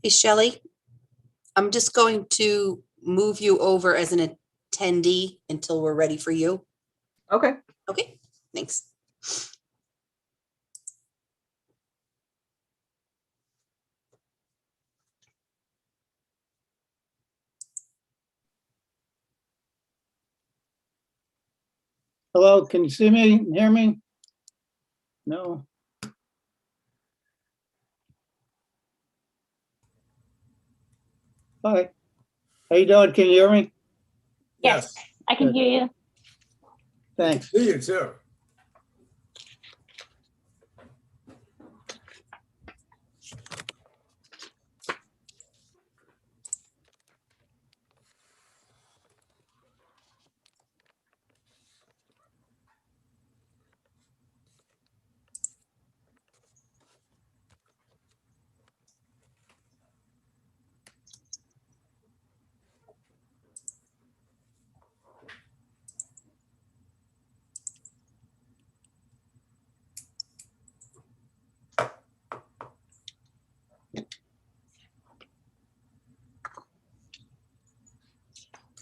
Hey, Shelley, I'm just going to move you over as an attendee until we're ready for you. Okay. Okay, thanks. Hello, can you see me, and hear me? No? Hi, how you doing? Can you hear me? Yes, I can Good. hear you. Thanks. See you too.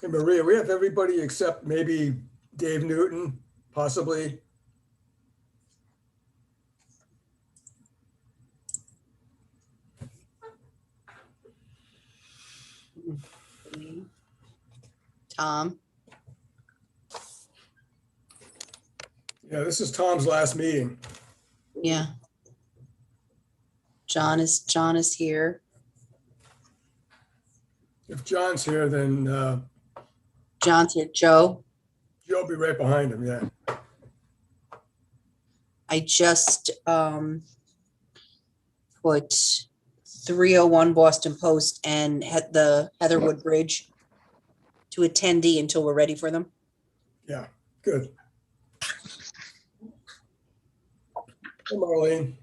Hey, Maria, we have everybody except maybe Dave Newton, possibly. Tom, Yeah, this is Tom's last meeting. yeah. John is here. If John's here, then John's here. Joe, Joe'll be right behind him, yeah. I just put 301 Boston Post and had the Heatherwood Bridge to attendee until we're ready for them. Yeah, good. Hey, Marlene,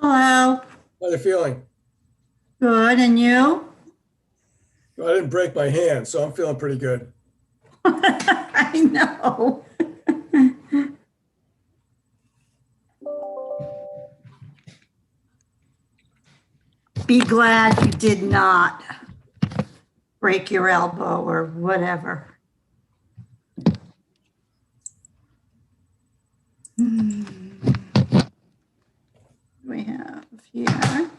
Hello, how you feeling? good, and you? Well, I didn't break my hand, so I'm feeling pretty good. I know. Be glad you did not break your elbow or whatever. We have here.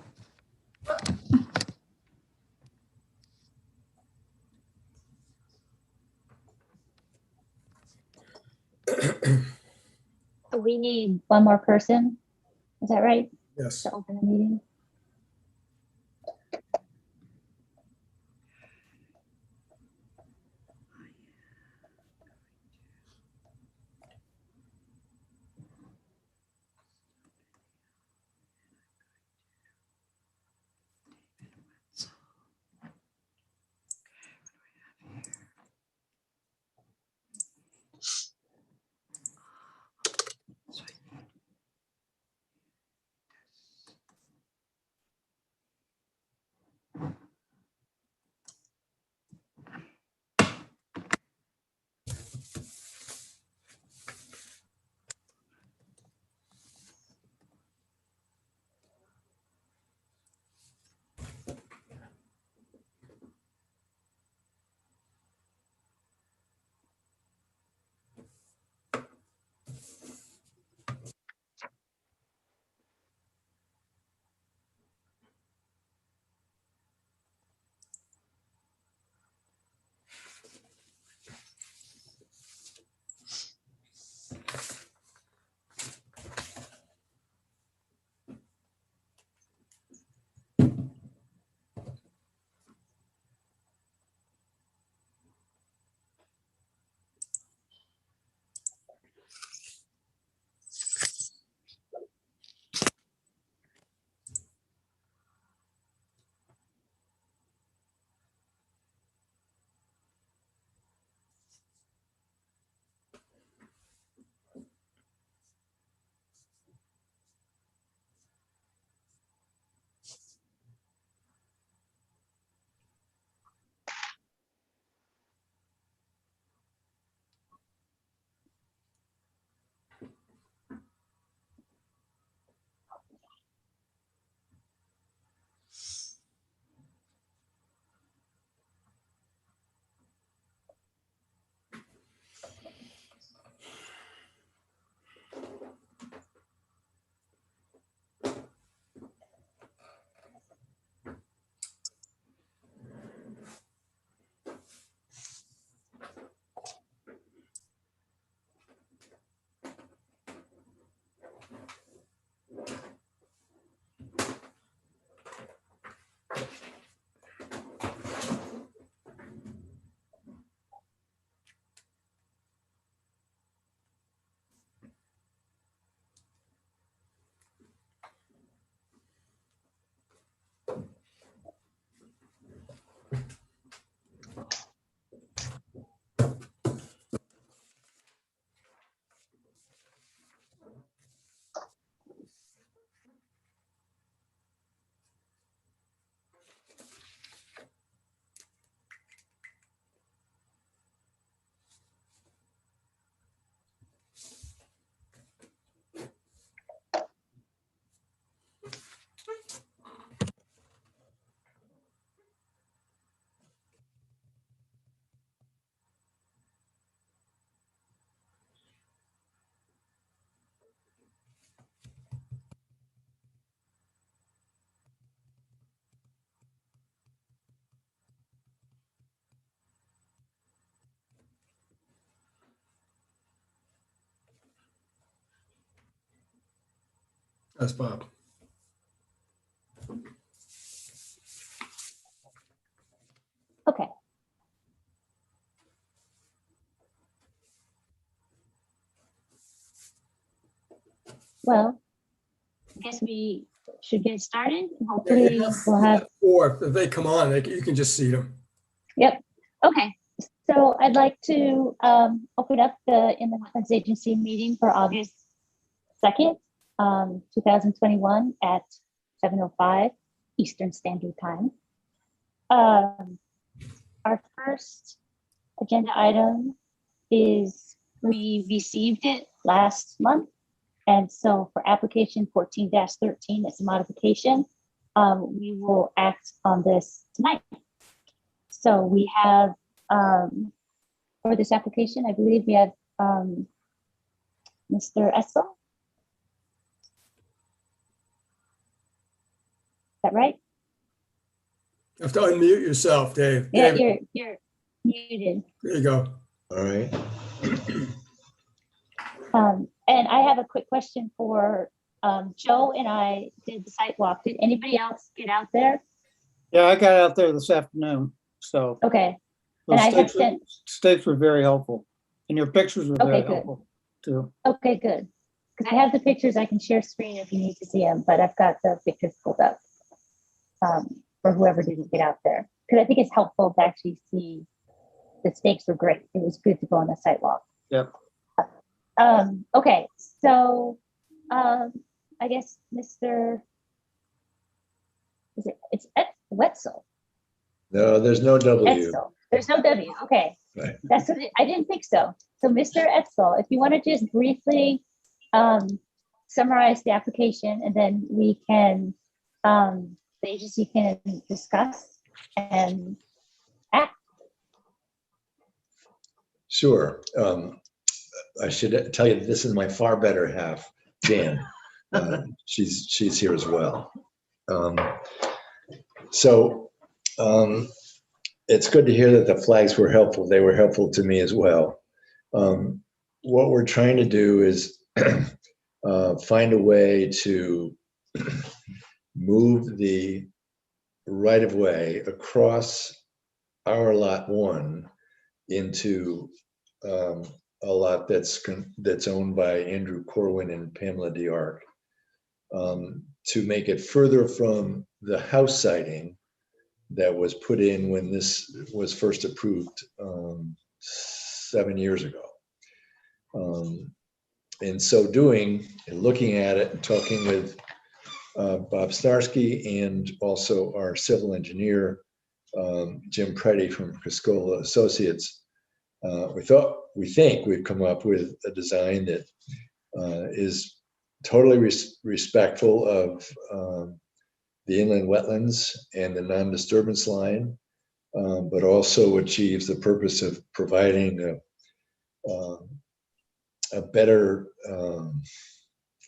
So we need one more person. Is that right? Yes. To open the meeting? That's Bob. Okay. Well, I guess we should get started. Yeah, Hopefully you we'll have, Or if they come on, you can just see them. yep. Okay. So I'd like to open up the Inland Wetlands Agency meeting for August 2nd, 2021 at 7:05 Eastern Standard Time. Our first agenda item is we received it last month. And so for application 14-13, it's a modification. We will act on this tonight. So we have, for this application, I believe we have Mr. Essel. Is that right? You have to unmute yourself, Dave. Yeah, Dave, you're muted. there you go. All right. And I have a quick question for Joe and I did the site walk. Did anybody else get out there? Yeah, I got out there this afternoon, so Okay, those and I had stakes were very helpful. And your pictures were very Okay, good. helpful too. okay, good. Because I have the pictures, I can share screen if you need to see them, but I've got the pictures pulled up for whoever didn't get out there. Because I think it's helpful to actually see the stakes were great. It was good to go on the site walk. Yep. Okay, so I guess Mr. It's Wetzel. No, there's no W. Etzel. There's no W. Okay. Right. That's what I didn't think so. So Mr. Etzel, if you want to just briefly summarize the application and then we can, the agency can discuss and act. Sure. I should tell you, this is my far better half, Jan. She's here as well. It's good to hear that the flags were helpful. They were helpful to me as well. What we're trying to do is find a way to move the right of way across our lot 1 into a lot that's owned by Andrew Corwin and Pamela DeArc, to make it further from the house siding that was put in when this was first approved 7 years ago. In so doing, and looking at it and talking with Bob Starsky and also our civil engineer, Jim Preddy from Criscola Associates, we think we've come up with a design that is totally respectful of the inland wetlands and the non-disturbance line, but also achieves the purpose of providing a better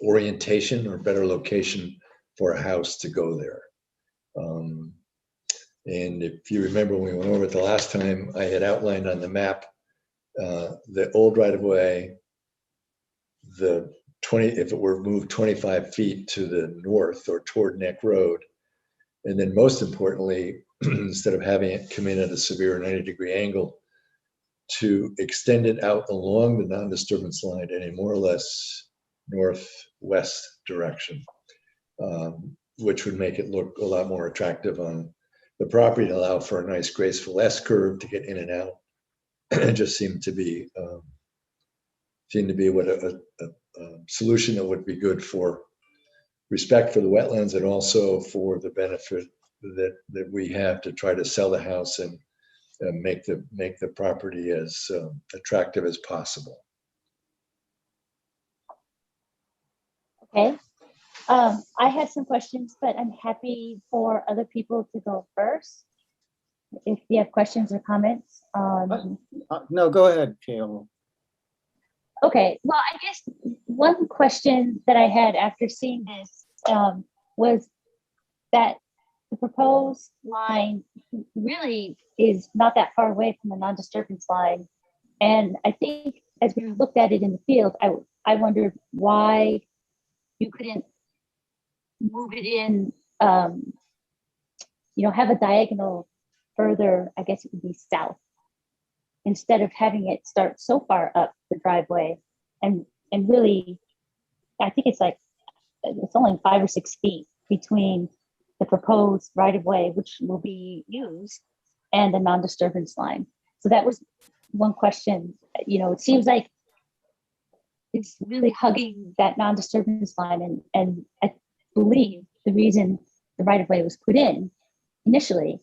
orientation or better location for a house to go there. And if you remember when we went over it the last time, I had outlined on the map the old right-of-way, if it were moved 25 feet to the north or toward Neck Road, and then most importantly, instead of having it come in at a severe 90-degree angle, to extend it out along the non-disturbance line in a more or less northwest direction, which would make it look a lot more attractive on the property and allow for a nice graceful S-curve to get in and out. It just seemed to be what a solution that would be good for respect for the wetlands and also for the benefit that we have to try to sell the house and make the property as attractive as possible. Okay. I have some questions, but I'm happy for other people to go first. If you have questions or comments. No, go ahead, Kayla. Okay, well, I guess one question that I had after seeing this was that the proposed line really is not that far away from the non-disturbance line. And I think as we looked at it in the field, I wondered why you couldn't move it in, have a diagonal further, I guess it would be south, instead of having it start so far up the driveway. And really, I think it's only 5 or 6 feet between the proposed right of way, which will be used, and the non-disturbance line. So that was one question. It seems like it's really hugging that non-disturbance line, and I believe the reason the right of way was put in initially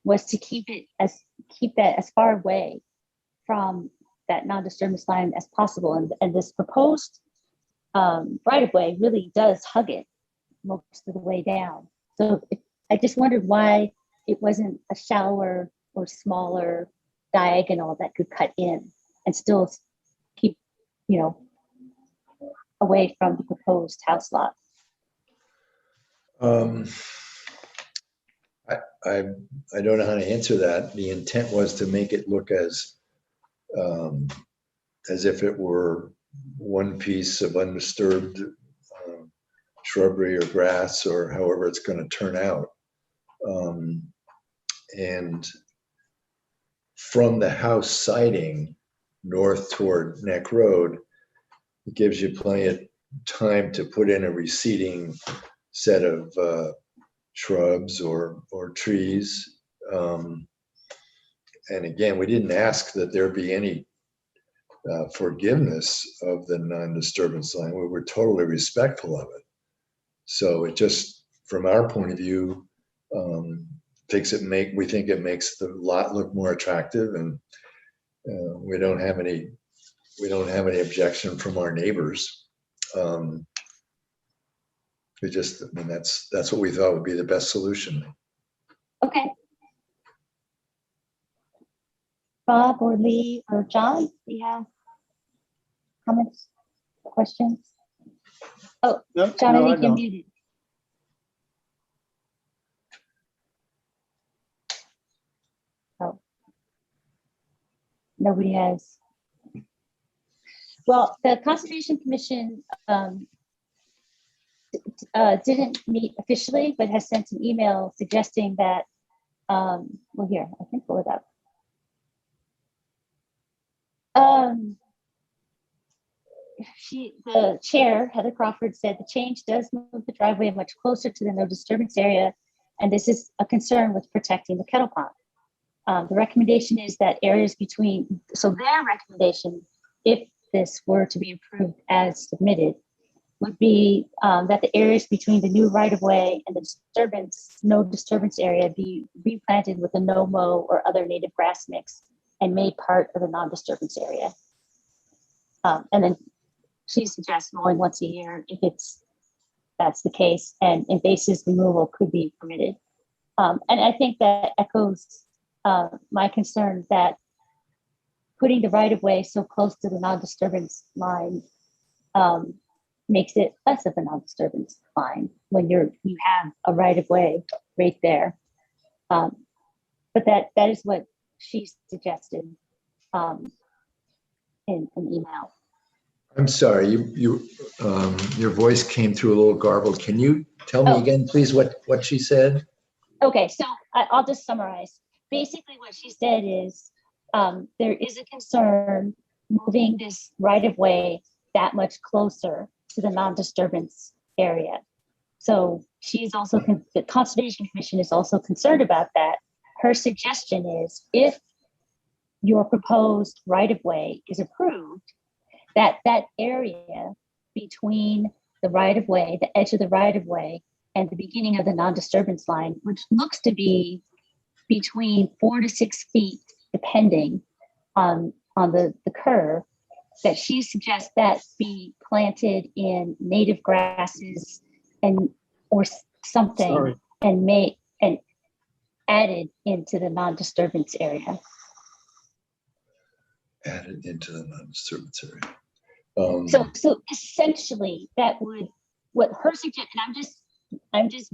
was to keep that as far away from that non-disturbance line as possible. And this proposed right of way really does hug it most of the way down. So I just wondered why it wasn't a shallower or smaller diagonal that could cut in and still keep, away from the proposed house lot. I don't know how to answer that. The intent was to make it look as if it were one piece of undisturbed shrubbery or grass, or however it's going to turn out. And from the house siding north toward Neck Road, it gives you plenty of time to put in a receding set of shrubs or trees. And again, we didn't ask that there be any forgiveness of the non-disturbance line. We were totally respectful of it. So it just, from our point of view, we think it makes the lot look more attractive, and we don't have any objection from our neighbors. That's what we thought would be the best solution. Okay. Bob or Lee or John, do you have comments, questions? Oh, No, John, no, I I think you're don't. muted. Oh. Nobody has. Well, the Conservation Commission didn't meet officially, but has sent an email suggesting that, here, I can pull it up. The chair, Heather Crawford, said the change does move the driveway much closer to the no disturbance area, and this is a concern with protecting the kettle pond. The recommendation is that areas between, so their recommendation, if this were to be approved as submitted, would be that the areas between the new right-of-way and the no disturbance area be replanted with a no-mow or other native grass mix and made part of the non-disturbance area. And then she suggests mowing once a year if that's the case, and invasive removal could be permitted. And I think that echoes my concern that putting the right-of-way so close to the non-disturbance line makes it less of a non-disturbance line when you have a right-of-way right there. But that is what she suggested in an email. I'm sorry, your voice came through a little garbled. Can you tell me again, please, what she said? Okay, so I'll just summarize. Basically, what she said is there is a concern moving this right-of-way that much closer to the non-disturbance area. So the Conservation Commission is also concerned about that. Her suggestion is if your proposed right-of-way is approved, that area between the right-of-way, the edge of the right-of-way, and the beginning of the non-disturbance line, which looks to be between 4 to 6 feet, depending on the curve, that she suggests that be planted in native grasses or something. Sorry. and added into the non-disturbance area. Added into the non-disturbance area. So essentially, that would what her suggestion. I'm just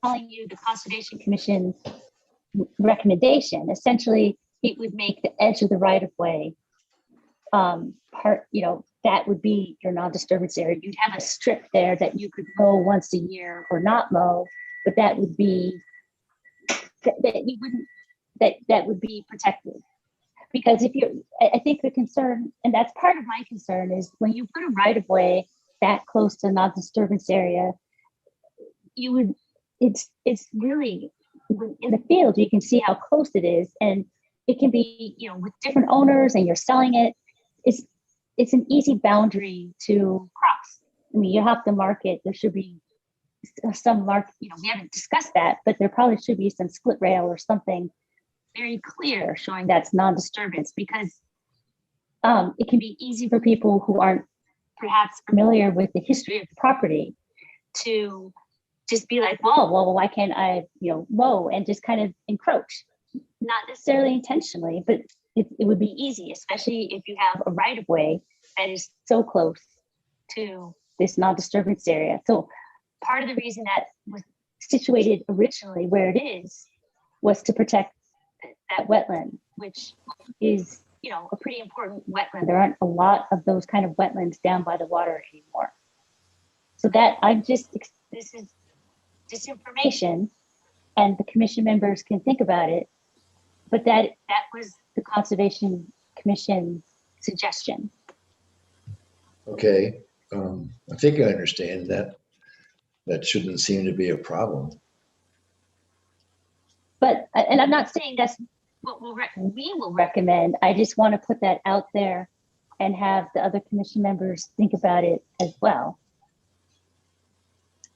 telling you the Conservation Commission recommendation. Essentially, it would make the edge of the right of way part, that would be your non-disturbance area. You'd have a strip there that you could mow once a year or not mow, but that would be that you wouldn't that would be protected. Because if you're, I think the concern, and that's part of my concern, is when you put a right of way that close to a non-disturbance area, you would, it's really in the field, you can see how close it is, and it can be, you know, with different owners and you're selling it. It's an easy boundary to cross. I mean, you have to mark it. There should be some mark, you know, we haven't discussed that, but there probably should be some split rail or something very clear showing that's non-disturbance, because it can be easy for people who aren't perhaps familiar with the history of the property to just be like, well, why can't I, you know, mow, and just kind of encroach, not necessarily intentionally, but it would be easy, especially if you have a right of way that is so close to this non-disturbance area. So part of the reason that was situated originally where it is was to protect that wetland, which is, you know, a pretty important wetland. There aren't a lot of those kind of wetlands down by the water anymore. So that this is just information, and the commission members can think about it. But that was the Conservation Commission suggestion. Okay, I think I understand that. That shouldn't seem to be a problem. But, and I'm not saying that's what we will recommend. I just want to put that out there and have the other commission members think about it as well.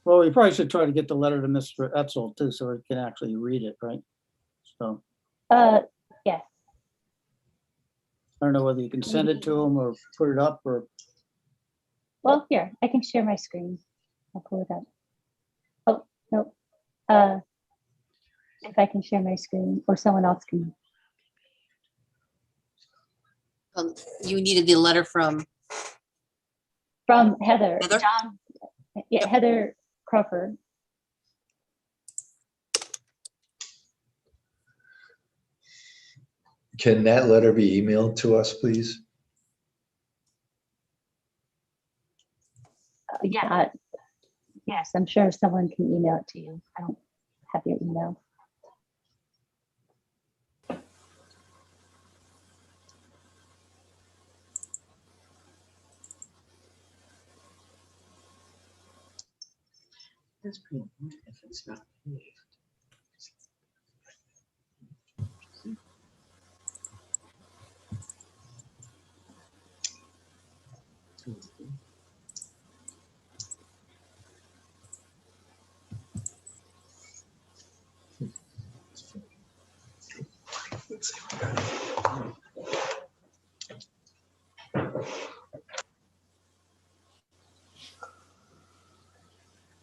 Well, we probably should try to get the letter to Mr. Etzel too, so he can actually read it, right? So Yes. I don't know whether you can send it to him or put it up, or Well, here, I can share my screen. I'll pull it up. Oh, no. If I can share my screen, or someone else can. You needed the letter from, Heather. Heather? John. Yeah, Heather Crawford. Can that letter be emailed to us, please? Yeah. Yes, I'm sure someone can email it to you. I don't have your email. That's pretty good if it's not paved. Let's see what we got.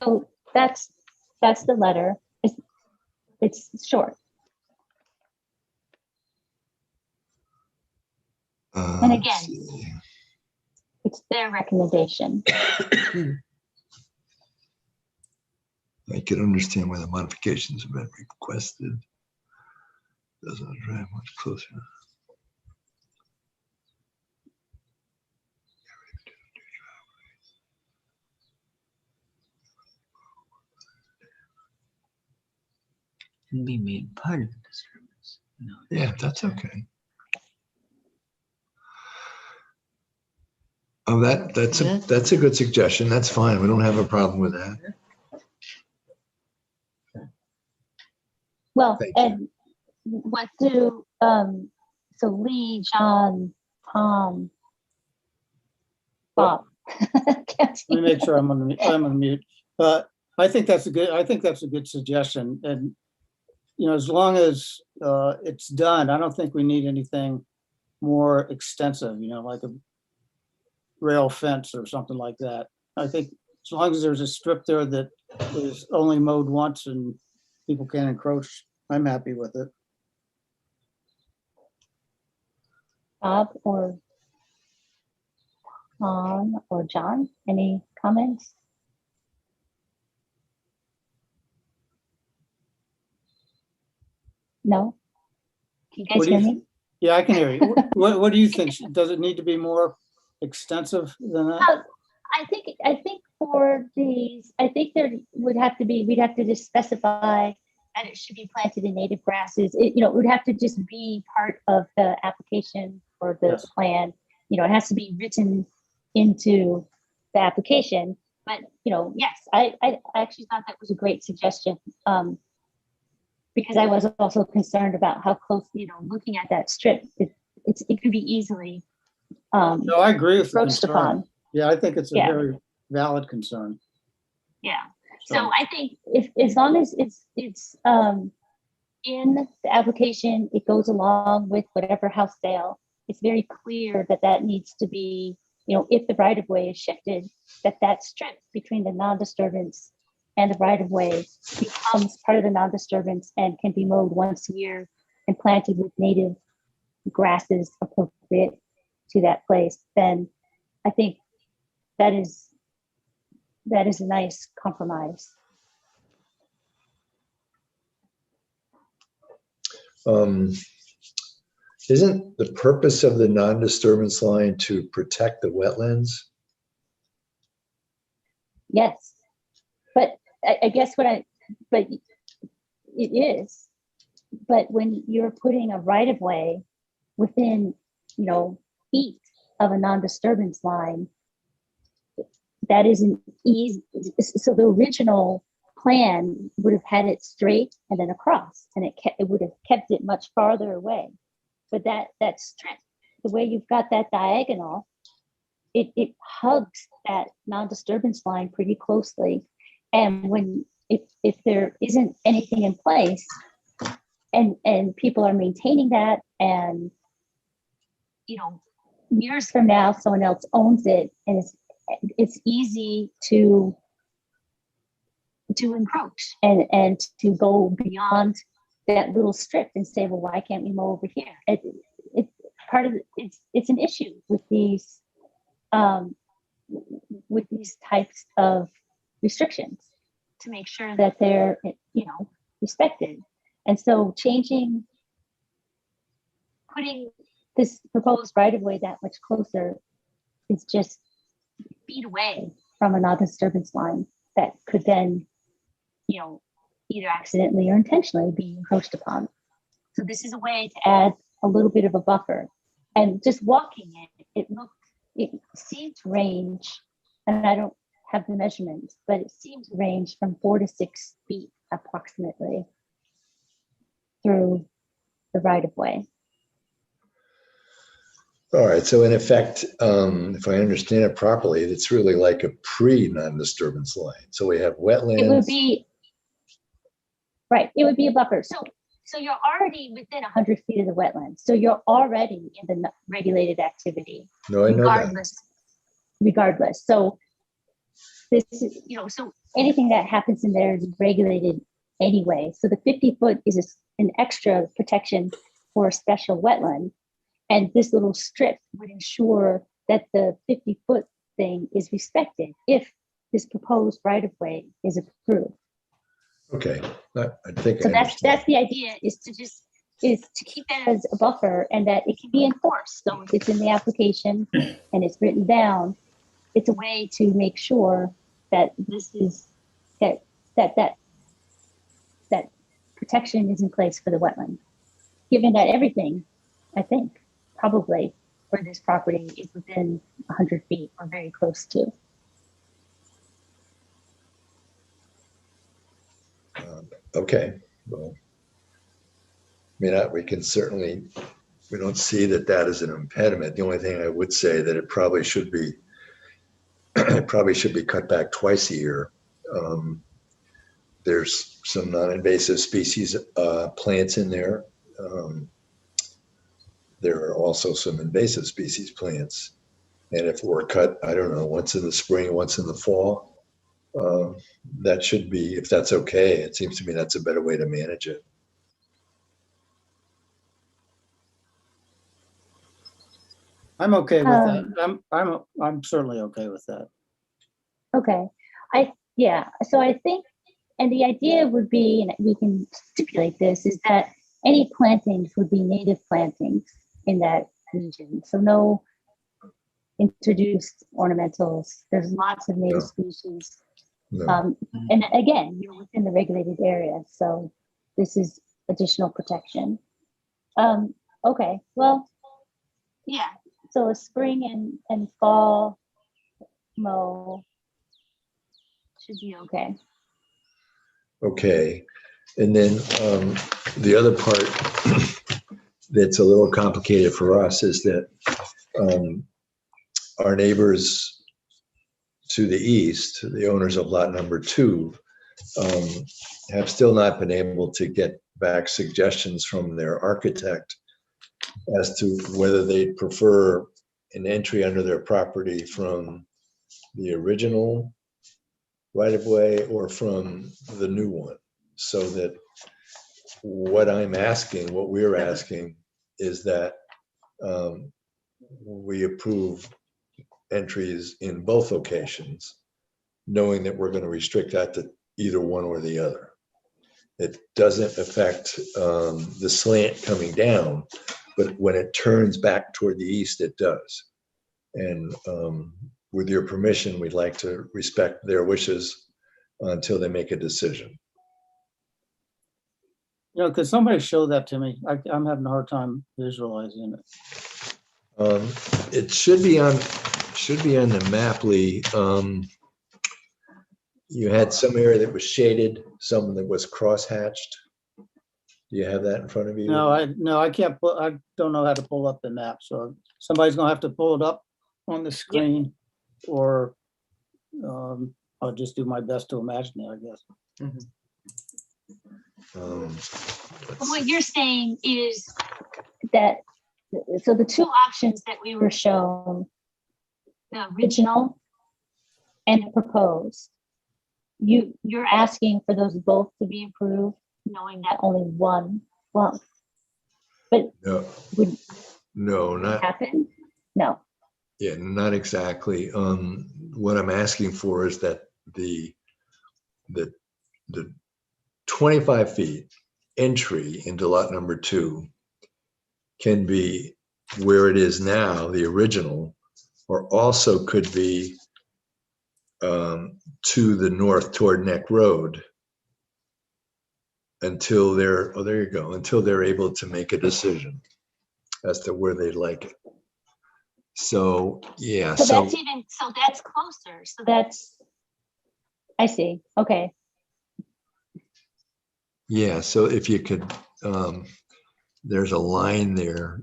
So that's the letter. It's short. And Let's again, see. it's their recommendation. I can understand why the modifications have been requested. Doesn't drive much closer. Can be made part of the disturbance. No. Yeah, that's okay. Oh, that's Yeah. that's a good suggestion. That's fine. We don't have a problem with that. Well, Thank you. and what do so Lee, John, Tom, Bob. let me make sure I'm on mute. I think that's a good suggestion. And, you know, as long as it's done, I don't think we need anything more extensive, you know, like a rail fence or something like that. I think as long as there's a strip there that is only mowed once and people can't encroach, I'm happy with it. Bob or Tom or John, any comments? No? Can you guys What do hear you me? Yeah, I can hear you. What do you think? Does it need to be more extensive than that? I think for these, I think there would have to be, we'd have to just specify that it should be planted in native grasses. It would have to just be part of the application or the Yes. plan. It has to be written into the application. But, yes, I actually thought that was a great suggestion. Because I was also concerned about how close, looking at that strip, it could be easily No, I agree with the approached concern. upon. Yeah, I think it's a Yeah. very valid concern. Yeah. So I think if, as long as it's in the application, it goes along with whatever house sale, it's very clear that that needs to be, if the right of way is shifted, that strip between the non-disturbance and the right of way becomes part of the non-disturbance and can be mowed once a year and planted with native grasses appropriate to that place, then I think that is a nice compromise. Isn't the purpose of the non-disturbance line to protect the wetlands? Yes, but I guess but it is. But when you're putting a right of way within, feet of a non-disturbance line, that isn't easy. So the original plan would have had it straight and then across, and it would have kept it much farther away. But that strip, the way you've got that diagonal, it hugs that non-disturbance line pretty closely. And if there isn't anything in place, and people are maintaining that, and years from now someone else owns it, and it's easy to encroach and to go beyond that little strip and say, well, why can't we mow over here? It's part of it's an issue with these types of restrictions, to make sure that they're respected. And so putting this proposed right of way that much closer is just feet away from a non-disturbance line that could then, either accidentally or intentionally be encroached upon. So this is a way to add a little bit of a buffer. And just walking it seemed to range, and I don't have the measurements, but it seemed to range from 4 to 6 feet approximately through the right of way. All right, so in effect, if I understand it properly, it's really like a pre-non-disturbance line. So we have wetlands. It would be, right, it would be a buffer. So you're already within 100 feet of the wetlands. So you're already in the regulated activity. No, I know that. Regardless. So this is, so anything that happens in there is regulated anyway. So the 50-foot is an extra protection for a special wetland. And this little strip would ensure that the 50-foot thing is respected if this proposed right-of-way is approved. Okay, I think So I that's understand. the idea, is to keep that as a buffer, and that it can be enforced. So if it's in the application and it's written down, it's a way to make sure that this is that protection is in place for the wetland, given that everything, I think, probably for this property is within 100 feet or very close to. Okay, well, we can certainly, we don't see that is an impediment. The only thing I would say that it probably should be cut back twice a year. There's some non-invasive species plants in there. There are also some invasive species plants. And if we're cut, I don't know, once in the spring, once in the fall, that should be, if that's okay, it seems to me that's a better way to manage it. I'm okay with that. I'm certainly okay with that. Okay. So I think, and the idea would be, and we can stipulate this, is that any plantings would be native plantings in that region. So introduced ornamentals. There's lots of native species. No. And again, you're within the regulated area, so this is additional protection. Okay, well, yeah, so a spring and fall mow should be okay. Okay. And then the other part that's a little complicated for us is that our neighbors to the east, the owners of lot number 2, have still not been able to get back suggestions from their architect as to whether they prefer an entry under their property from the original right-of-way or from the new one. So that what we're asking is that we approve entries in both locations, knowing that we're going to restrict that to either one or the other. It doesn't affect the slant coming down, but when it turns back toward the east, it does. And with your permission, we'd like to respect their wishes until they make a decision. You know, could somebody show that to me? I'm having a hard time visualizing it. It should be on the map, Lee. You had some area that was shaded, some that was crosshatched. Do you have that in front of you? No, I can't I don't know how to pull up the map, so somebody's gonna have to pull it up on the screen, or I'll just do my best to imagine it, I guess. What you're saying is that, so the two options that we were shown, the original and the proposed, you're asking for those both to be approved, knowing that only one, well, but No, would not happen? No. yeah, not exactly. What I'm asking for is that the 25 feet entry into lot number 2 can be where it is now, the original, or also could be to the north toward Neck Road until until they're able to make a decision as to where they'd like it. So, yeah. So that's closer. So that's, I see. Okay. Yeah, so if you could, there's a line there.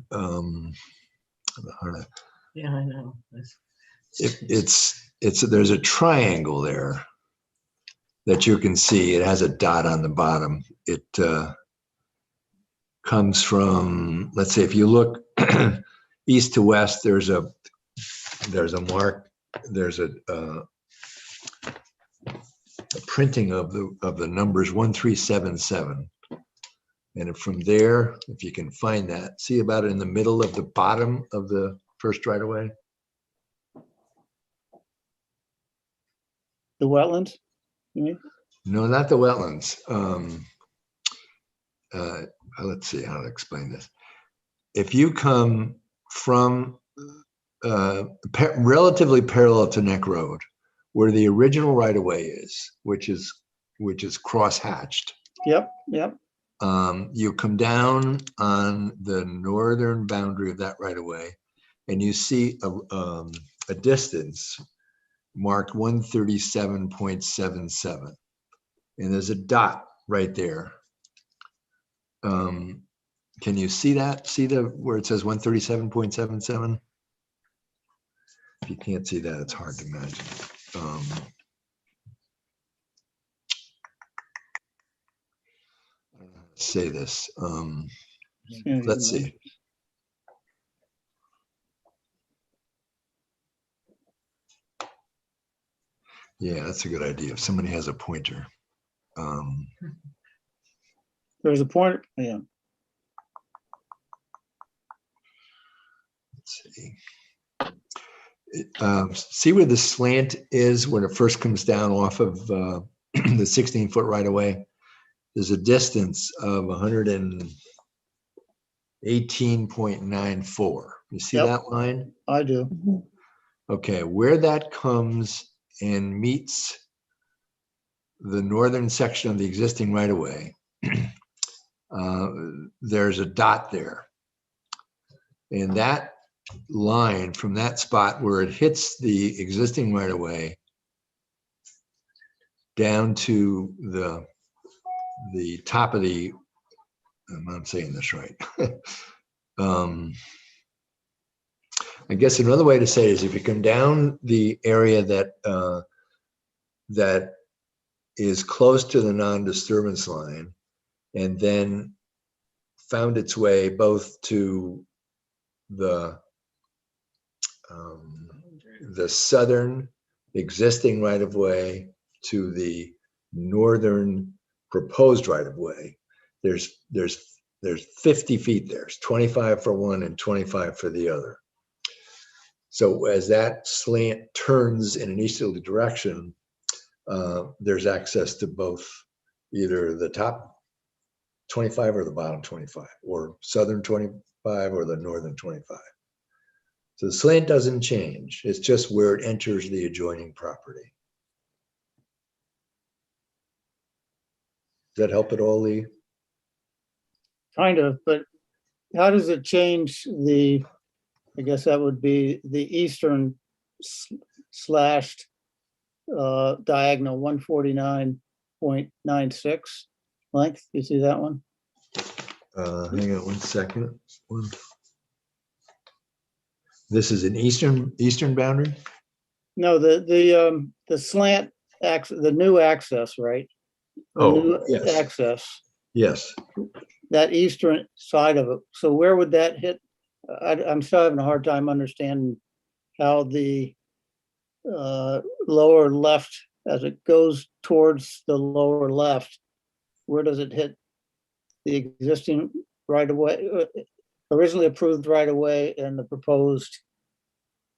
Yeah, I know. There's a triangle there that you can see. It has a dot on the bottom. It comes from, let's say, if you look east to west, there's a mark, there's a printing of the numbers 1377. And from there, if you can find that, see about in the middle of the bottom of the first right away. The wetlands, you mean? No, not the wetlands. Let's see how to explain this. If you come from relatively parallel to Neck Road, where the original right of way is, which is cross-hatched. Yep. You come down on the northern boundary of that right of way, and you see a distance marked 137.77, and there's a dot right there. Can you see that? See where it says 137.77? If you can't see that, it's hard to imagine. I don't know how to say this. Let's see. Yeah, that's a good idea. If somebody has a pointer. There's a point, yeah. Let's see. See where the slant is when it first comes down off of the 16-foot right away? There's a distance of 118.94. You see Yep. that line? I do. Okay, where that comes and meets the northern section of the existing right of way, there's a dot there. And that line from that spot where it hits the existing right of way down to the top of the, I'm not saying this right. I guess another way to say it is if you come down the area that is close to the non-disturbance line and then found its way both to the southern existing right-of-way to the northern proposed right-of-way, there's 50 feet there. It's 25 for one and 25 for the other. So as that slant turns in an easterly direction, there's access to both either the top 25 or the bottom 25, or southern 25 or the northern 25. So the slant doesn't change. It's just where it enters the adjoining property. Does that help at all, Lee? Kind of, but how does it change the, I guess that would be the eastern slashed diagonal 149.96 length? You see that one? Hang on one second. This is an eastern boundary? No, the slant access, the new access, right? The new yes. access, Yes. that eastern side of it. So where would that hit? I'm still having a hard time understanding how the lower left, as it goes towards the lower left, where does it hit the existing right of way, originally approved right of way and the proposed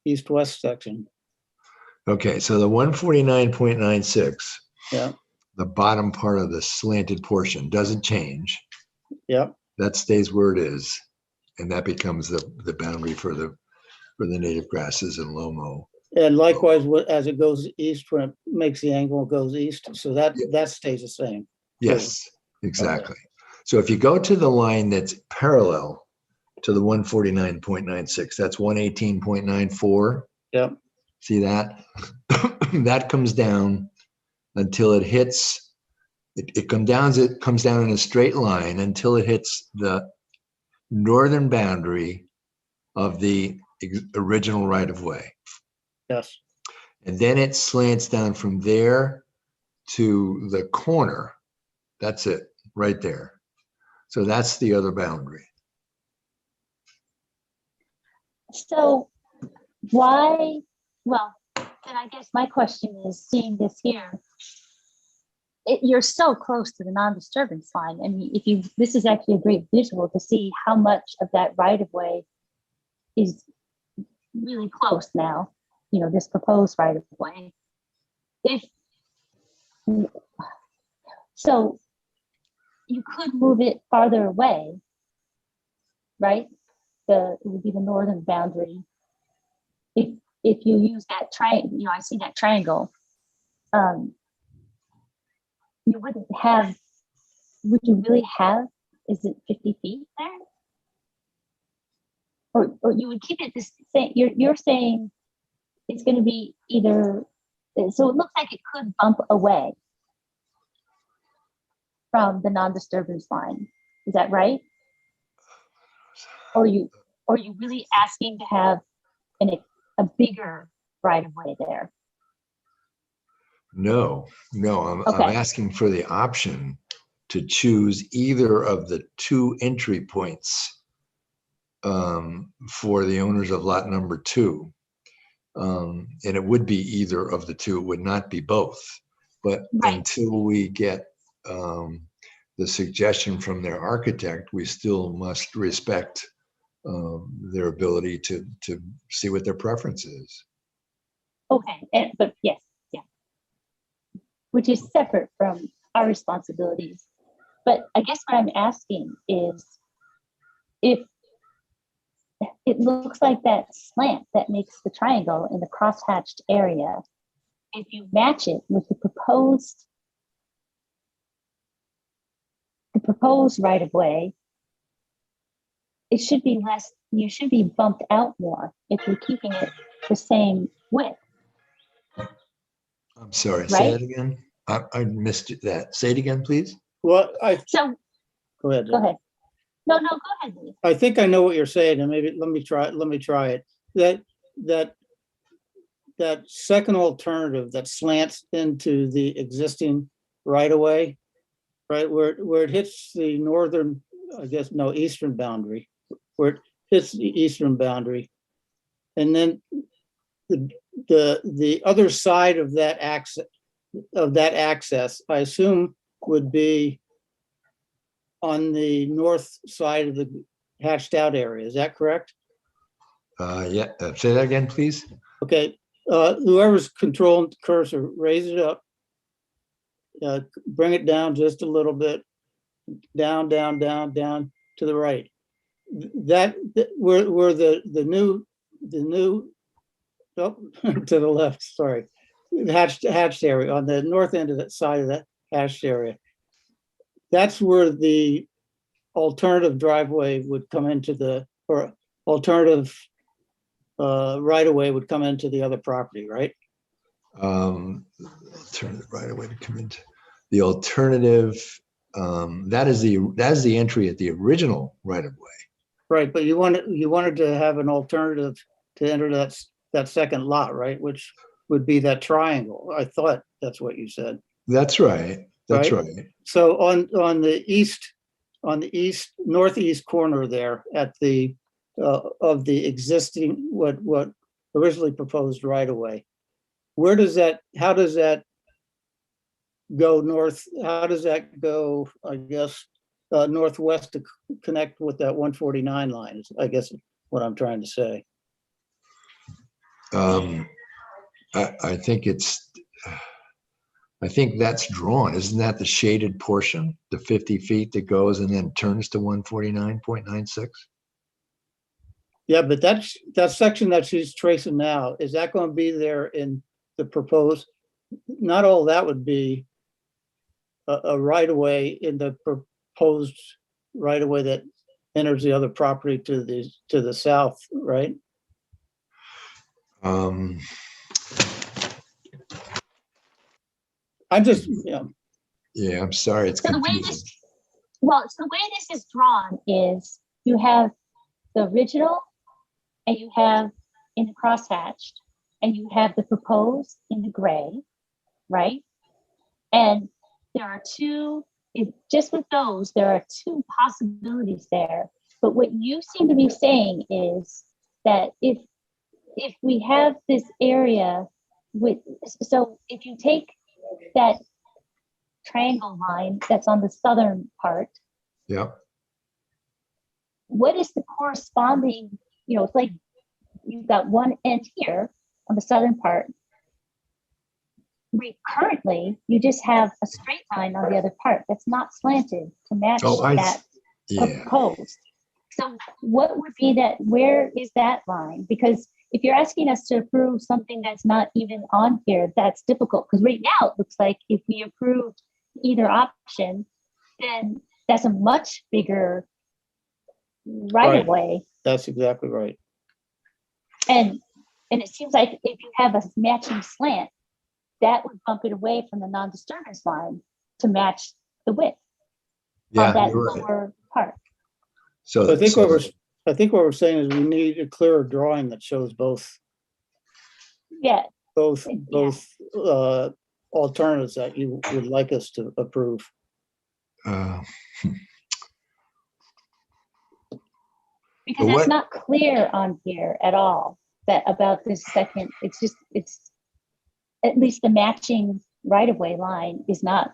east-west section? Okay, so the 149.96, Yeah, the bottom part of the slanted portion doesn't change. yeah. That stays where it is, and that becomes the boundary for the native grasses and lomo. And likewise, as it goes east, when it makes the angle, it goes east, so that stays the same. Yes, exactly. So if you go to the line that's parallel to the 149.96, that's 118.94. Yep. See that? That comes down until it hits, it comes down in a straight line until it hits the northern boundary of the original right of way. Yes. And then it slants down from there to the corner. That's it, right there. So that's the other boundary. So why, well, then I guess my question is, seeing this here, you're so close to the non-disturbance line. I mean, this is actually a great visual to see how much of that right of way is really close now, this proposed right of way. So you could move it farther away, right? It would be the northern boundary. If you use that triangle, I see that triangle. You wouldn't have. Would you really have? Is it 50 feet there? Or you would keep it the same? You're saying it's going to be either. So it looks like it could bump away from the non-disturbance line. Is that right? Or are you really asking to have a bigger right of way there? No, I'm Okay. asking for the option to choose either of the two entry points for the owners of lot number 2. And it would be either of the two, it would not be both. But Right. until we get the suggestion from their architect, we still must respect their ability to see what their preference is. Okay, but yes, yeah. Which is separate from our responsibilities. But I guess what I'm asking is, if it looks like that slant that makes the triangle in the crosshatched area. If you match it with the proposed right of way, it should be less, you should be bumped out more if you're keeping it the same width, I'm sorry, say Right? that again. I missed that. Say it again, please. Well, so go ahead. go ahead. No, go ahead, Lee. I think I know what you're saying, and maybe let me try it. That second alternative that slants into the existing right of way, right, where it hits the northern, eastern boundary, where it hits the eastern boundary. And then the other side of that access, I assume, would be on the north side of the hatched out area. Is that correct? Yeah, say that again, please. Okay, whoever's controlling the cursor, raise it up. Bring it down just a little bit, down to the right. Where the new to the left, sorry, hatched area on the north end of that side of that hatched area. That's where the alternative driveway would come into or alternative right of way would come into the other property, right? Alternative right away to come into the alternative. That is the entry at the original right of way. Right, but you wanted to have an alternative to enter that second lot, right? Which would be that triangle. I thought that's what you said. That's right. That's right. So on the northeast corner there at the of the existing what originally proposed right of way, how does that go north? How does that go, I guess, northwest to connect with that 149 line is, I guess, what I'm trying to say. I think that's drawn. Isn't that the shaded portion, the 50 feet that goes and then turns to 149.96? Yeah, but that section that she's tracing now, is that going to be there in the proposed? Not all that would be a right of way in the proposed right of way that enters the other property to the south, right? I'm just, Yeah, I'm sorry, it's So confusing. the way this is drawn is you have the original and you have in the crosshatched and you have the proposed in the gray, right? And there are just with those, there are two possibilities there. But what you seem to be saying is that if we have this area so if you take that triangle line that's on the southern part, Yeah. what is the corresponding, it's like you've got one end here on the southern part. Currently, you just have a straight line on the other part that's not slanted to match that proposed. So what would be that, where is that line? Because if you're asking us to approve something that's not even on here, that's difficult. Because right now it looks like if we approved either option, then that's a much bigger right of way. That's exactly right. And it seems like if you have a matching slant, that would bump it away from the non-disturbance line to match the width on that lower part. So I think what we're saying is we need a clearer drawing that shows both. Yeah. Both alternatives that you would like us to approve. Because it's not clear on here at all that about this second, it's at least the matching right-of-way line is not,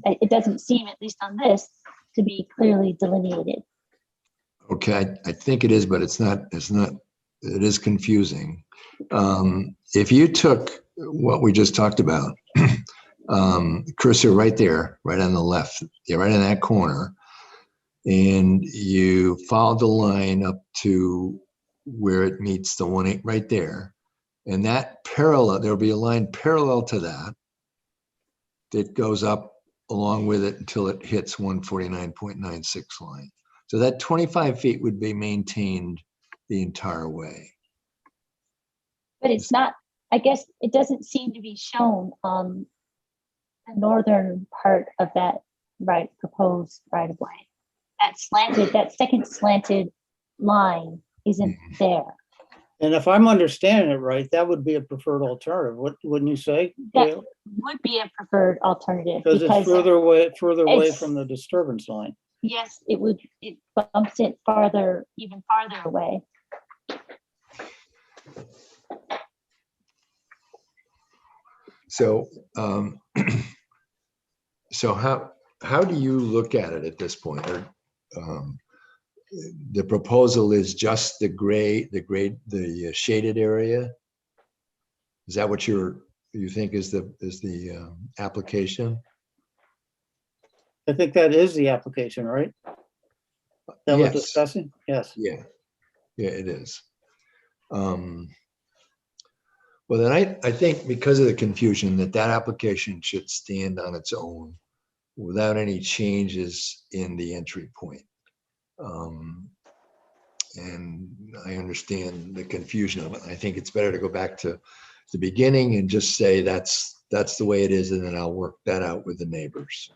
it doesn't seem, at least on this, to be clearly delineated. Okay, I think it is, but it's not, it is confusing. If you took what we just talked about, cursor right there, right on the left, right in that corner, and you follow the line up to where it meets the 1/8 right there. And that parallel, there'll be a line parallel to that that goes up along with it until it hits 149.96 line. So that 25 feet would be maintained the entire way. But it's not, I guess it doesn't seem to be shown on the northern part of that proposed right of way. That second slanted line isn't there. And if I'm understanding it right, that would be a preferred alternative. Wouldn't you say? That Gail? would be a preferred alternative Because it's because, further away it's- from the disturbance line. yes, it bumps it even farther away. So, so how do you look at it at this point? Or, the proposal is just the shaded area? Is that what you think is the application? I think that is the application, right? That we're Yes. discussing? Yes. Yeah, it is. Well, then I think because of the confusion that application should stand on its own without any changes in the entry point. And I understand the confusion of it. I think it's better to go back to the beginning and just say that's the way it is, and then I'll work that out with the neighbors.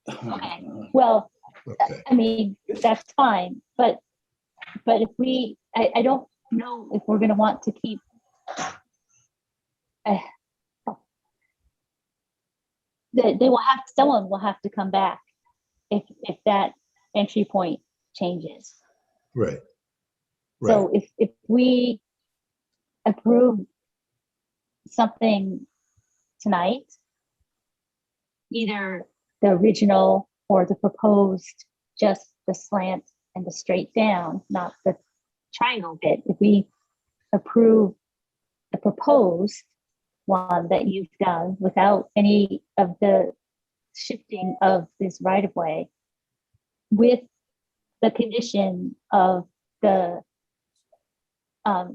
Okay. Well, Okay. I mean, that's fine, but if I don't know if we're gonna want to keep. Someone will have to come back if that entry point changes. Right. So if we approve something tonight, either the original or the proposed, just the slant and the straight down, not the triangle bit. If we approve the proposed one that you've done without any of the shifting of this right of way, with the condition of the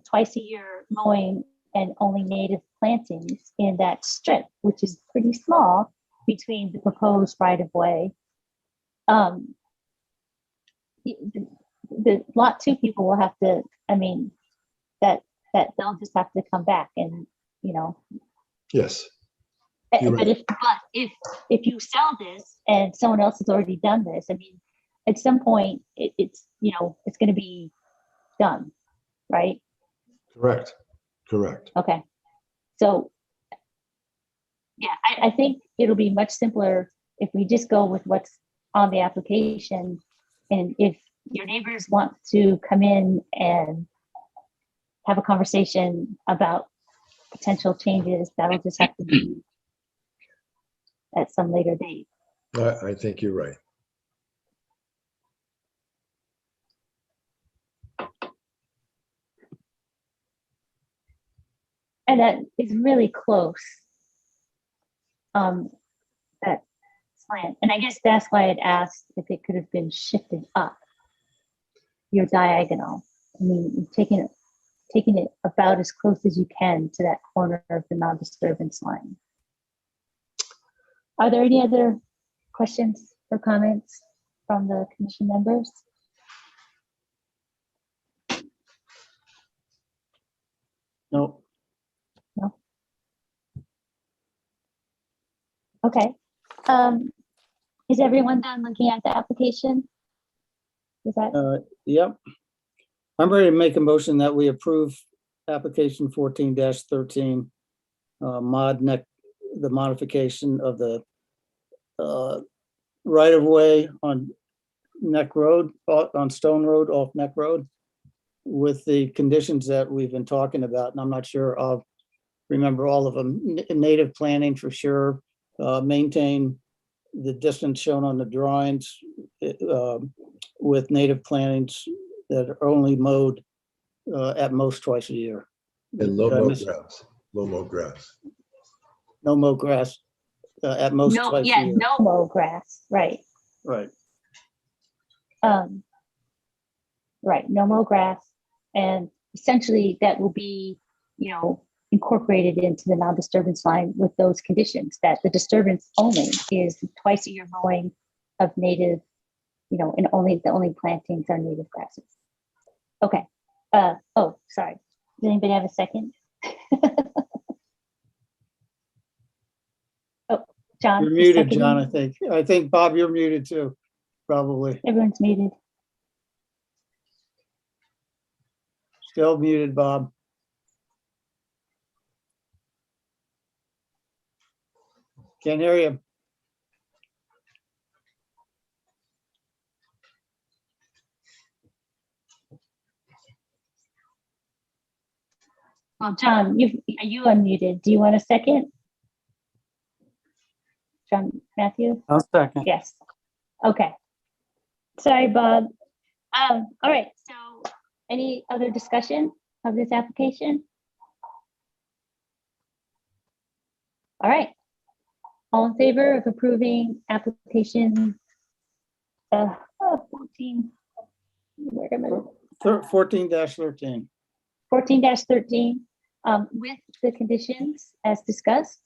twice a year mowing and only native plantings in that strip, which is pretty small between the proposed right of way. The lot 2 people will have to, I mean, that they'll just have to come back and, Yes. but You're right. if you sell this and someone else has already done this, I mean, at some point it's going to be done, right? Correct. Okay. So yeah, I think it'll be much simpler if we just go with what's on the application. And if your neighbors want to come in and have a conversation about potential changes, that'll just have to be at some later date. I think you're right. And that is really close. That slant. And I guess that's why I'd asked if it could have been shifted up your diagonal. I mean, you've taken it about as close as you can to that corner of the non-disturbance line. Are there any other questions or comments from the commission members? No. No. Okay. Is everyone done looking at the application? Is that Yep. I'm ready to make a motion that we approve application 14-13, the modification of the right of way on Neck Road, on Stone Road off Neck Road, with the conditions that we've been talking about. And I'm not sure I'll remember all of them. Native planting for sure, maintain the distance shown on the drawings with native plantings that are only mowed at most twice a year. And low Did I mow miss- grass. Low mow grass. No mow grass at most twice a year. no mow grass, right? Right. right, no more grass. And essentially that will be, you know, incorporated into the non-disturbance line with those conditions, that the disturbance only is twice a year mowing of native, you know, and only the only plantings are native grasses. Okay. Oh, sorry. Does anybody have a second? Oh, John. You're is muted, seconding? John, I think. I think, Bob, you're muted too, probably. Everyone's muted. Still muted, Bob. Can't hear you. Well, John, are you unmuted? Do you want a second? John Matthew? I'll second. Yes. Okay. Sorry, Bob. All right. So any other discussion of this application? All right. All in favor of approving application 14, where am I? 14-13. 14-13, with the conditions as discussed,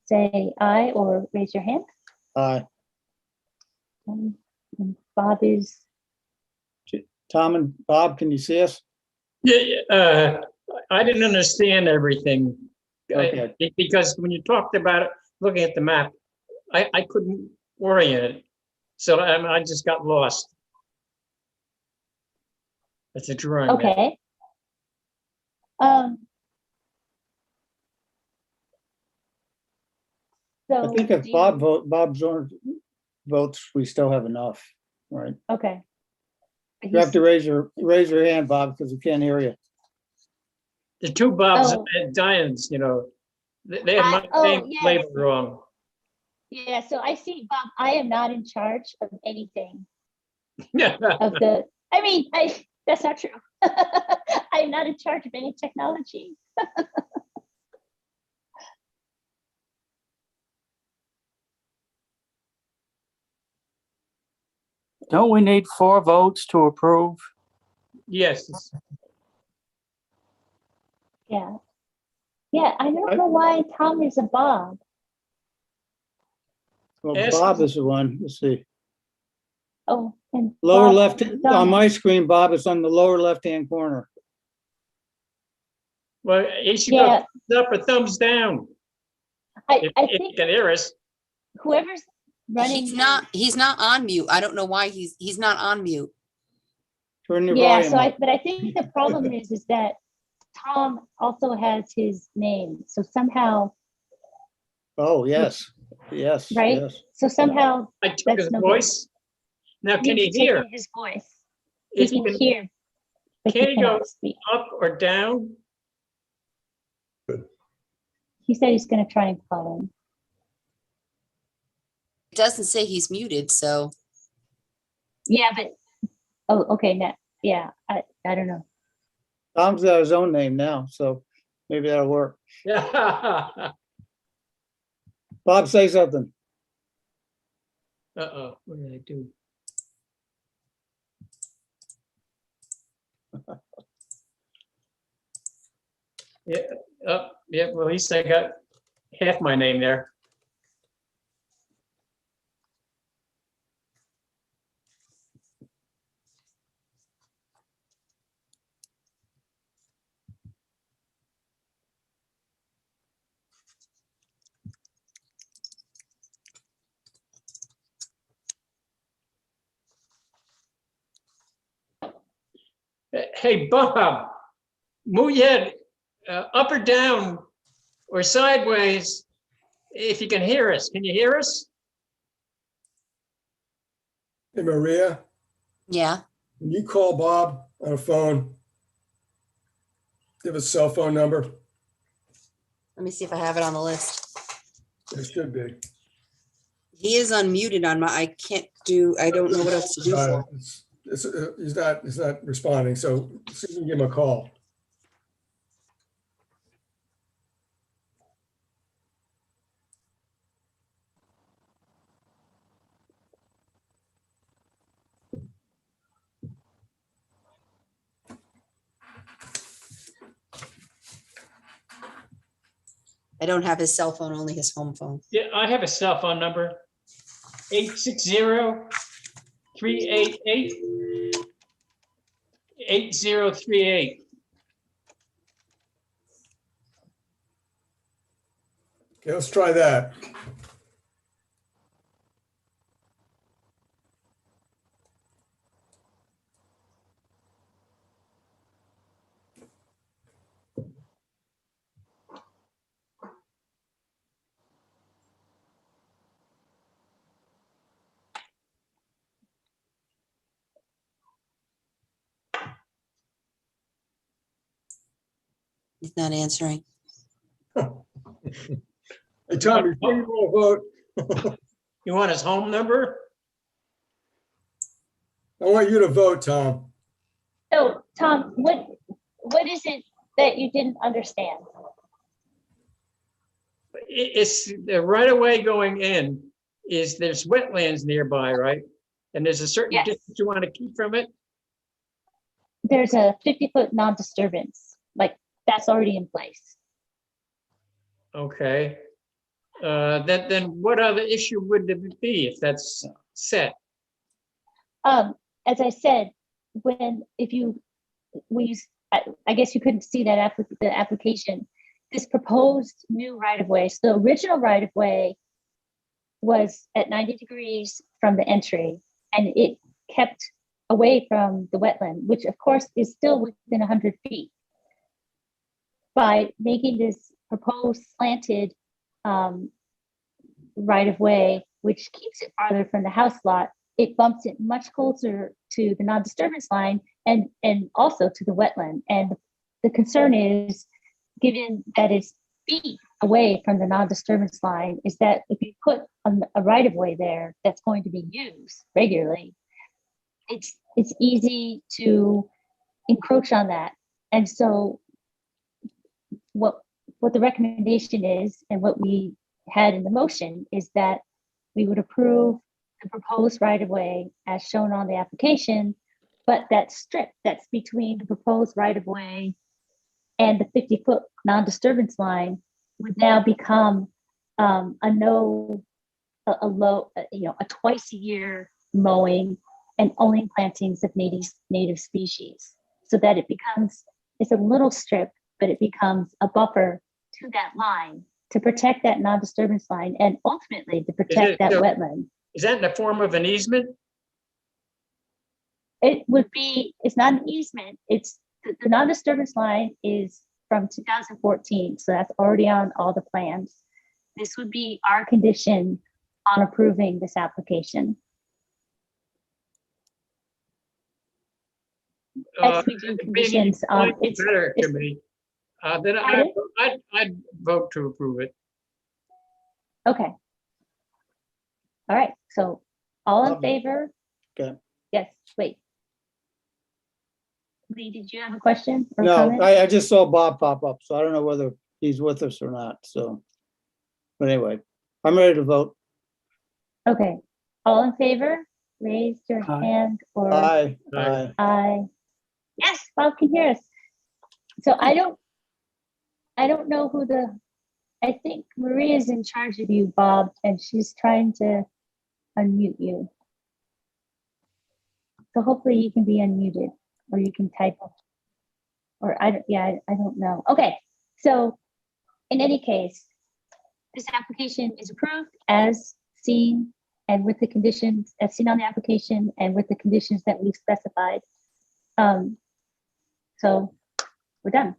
say aye or raise your hand. Aye. And Bob is, Tom and Bob, can you see us? Yeah, I didn't understand everything. Okay. Because when you talked about it, looking at the map, I couldn't orient it. So I just got lost. That's a drawing. map. okay. I So think if do Bob you- Bob Zorn votes, we still have enough, right? okay. But You have to he's- raise your hand, Bob, because we can't hear you. The two Bobs Oh. and Dianes, you know, they have my Oh, name yes. labeled wrong. Yeah, so I see, Bob, I am not in charge of anything Yeah. of the, I mean, that's not true. I'm not in charge of any technology. Don't we need 4 votes to approve? Yes. Yeah. Yeah, I don't know why Tom is a Bob. Well, Yes. Bob is the one. Let's see. Oh, and. Lower Bob left, is on Donna. my screen, Bob is on the lower left-hand corner. Well, he should Yeah, go thumbs up or thumbs down I if you think can hear us. whoever's running. He's not on mute. I don't know why he's not on mute. Turn your Yeah, volume so up. but I think the problem is that Tom also has his name, so somehow, Oh, yes, yes, Right? yes. so somehow I took That's his no good. voice. Now, can he you've hear? taken his voice. He If he can can hear, but can he he go cannot speak. up or down? He said he's gonna try and call him. It doesn't say he's muted, so Yeah, but, oh, okay, now, yeah, I don't know. Tom's got his own name now, so maybe that'll work. Yeah. Bob, say something. Uh-oh, what did I do? Yeah, yeah, well, at least I got half my name there. Hey, Bob, move your head up or down or sideways if you can hear us. Can you hear us? Hey, Maria, yeah. can you call Bob on a phone? Give his cell phone number. Let me see if I have it on the list. There should be. He is unmuted on my, I don't know what else to do for him. He's not responding, so see if you can give him a call. I don't have his cell phone, only his home phone. Yeah, I have a cell phone number, 860-388-8038. Okay, let's try that. He's not answering. Hey, Tom, before you all vote, You want his home number? I want you to vote, Tom. So, Tom, what is it that you didn't understand? It's the right of way going in is there's wetlands nearby, right? And there's a certain Yes. distance you want to keep from it? There's a 50-foot non-disturbance, like that's already in place. Okay. Then what other issue would there be if that's set? As I said, I guess you couldn't see that the application. This proposed new right-of-way, so the original right-of-way was at 90 degrees from the entry, and it kept away from the wetland, which of course is still within 100 feet. By making this proposed slanted right-of-way, which keeps it farther from the house lot, it bumps it much closer to the non-disturbance line and also to the wetland. And the concern is, given that it's feet away from the non-disturbance line, is that if you put a right-of-way there that's going to be used regularly, it's easy to encroach on that. And so what the recommendation is, and what we had in the motion, is that we would approve the proposed right-of-way as shown on the application, but that strip that's between the proposed right-of-way and the 50-foot non-disturbance line would now become a twice a year mowing and only plantings of native species, so that it's a little strip, but it becomes a buffer to that line to protect that non-disturbance line and ultimately to protect that wetland. Is that in the form of an easement? It's not an easement. It's the non-disturbance line is from 2014. So that's already on all the plans. This would be our condition on approving this application. As we do conditions on it's better to me. Then I'd vote to approve it. Okay. All right. So all in Um, favor? okay. Yes, wait. Lee, did you have a question or No, comment? I just saw Bob pop up, so I don't know whether he's with us or not, so. But anyway, I'm ready to vote. Okay. All in favor? Raise your Aye. hand or Aye, Aye. aye. aye. Yes, Bob can hear us. So I don't know I think Maria's in charge of you, Bob, and she's trying to unmute you. So hopefully you can be unmuted, or you can type, or I don't know. Okay, so in any case, this application is approved as seen and with the conditions as seen on the application and with the conditions that we've specified. So we're done.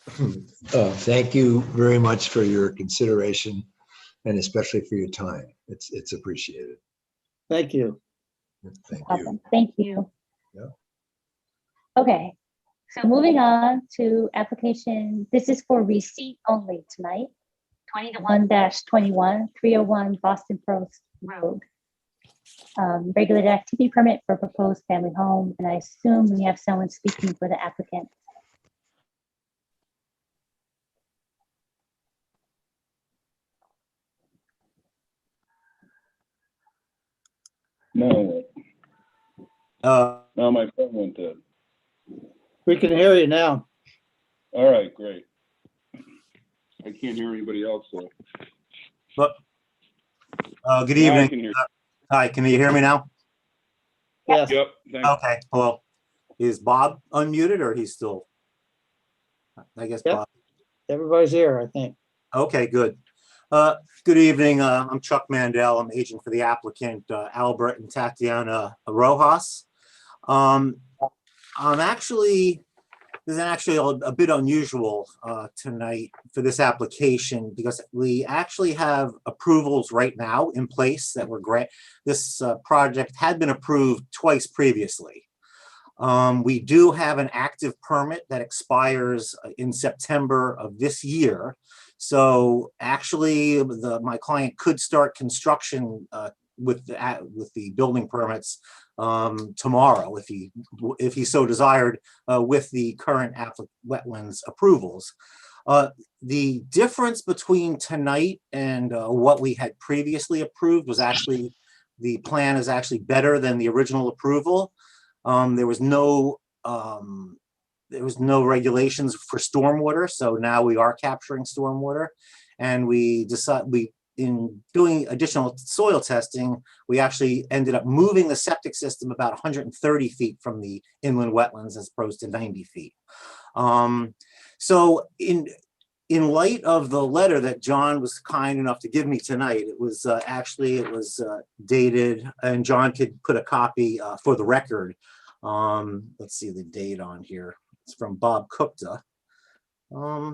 Thank you very much for your consideration and especially for your time. It's appreciated. Thank you. Thank you. Awesome. Thank you. Yeah. Okay, so moving on to application, this is for receipt only tonight. 21-21, 301 Boston Post Road. Regulated activity permit for proposed family home, and I assume we have someone speaking for the applicant. No, Uh, no, my phone went dead. We can hear you now. All right, great. I can't hear anybody else, so. Good Now I evening. can hear. Hi, can you hear me now? Yes, Yep, thanks. Okay, hello. Is Bob unmuted or he's still? I guess Yep. Bob. everybody's here, I think. Okay, good. Good evening. I'm Chuck Mandel. I'm agent for the applicant, Albert and Tatiana Rojas. This is actually a bit unusual tonight for this application because we actually have approvals right now in place that were this project had been approved twice previously. We do have an active permit that expires in September of this year. So actually, my client could start construction with the building permits tomorrow, if he so desired, with the current wetlands approvals. The difference between tonight and what we had previously approved was actually the plan is actually better than the original approval. There was no regulations for stormwater, so now we are capturing stormwater, and in doing additional soil testing, we actually ended up moving the septic system about 130 feet from the inland wetlands as opposed to 90 feet. So in light of the letter that John was kind enough to give me tonight, it was dated, and John could put a copy for the record. Let's see the date on here. It's from Bob Kupta.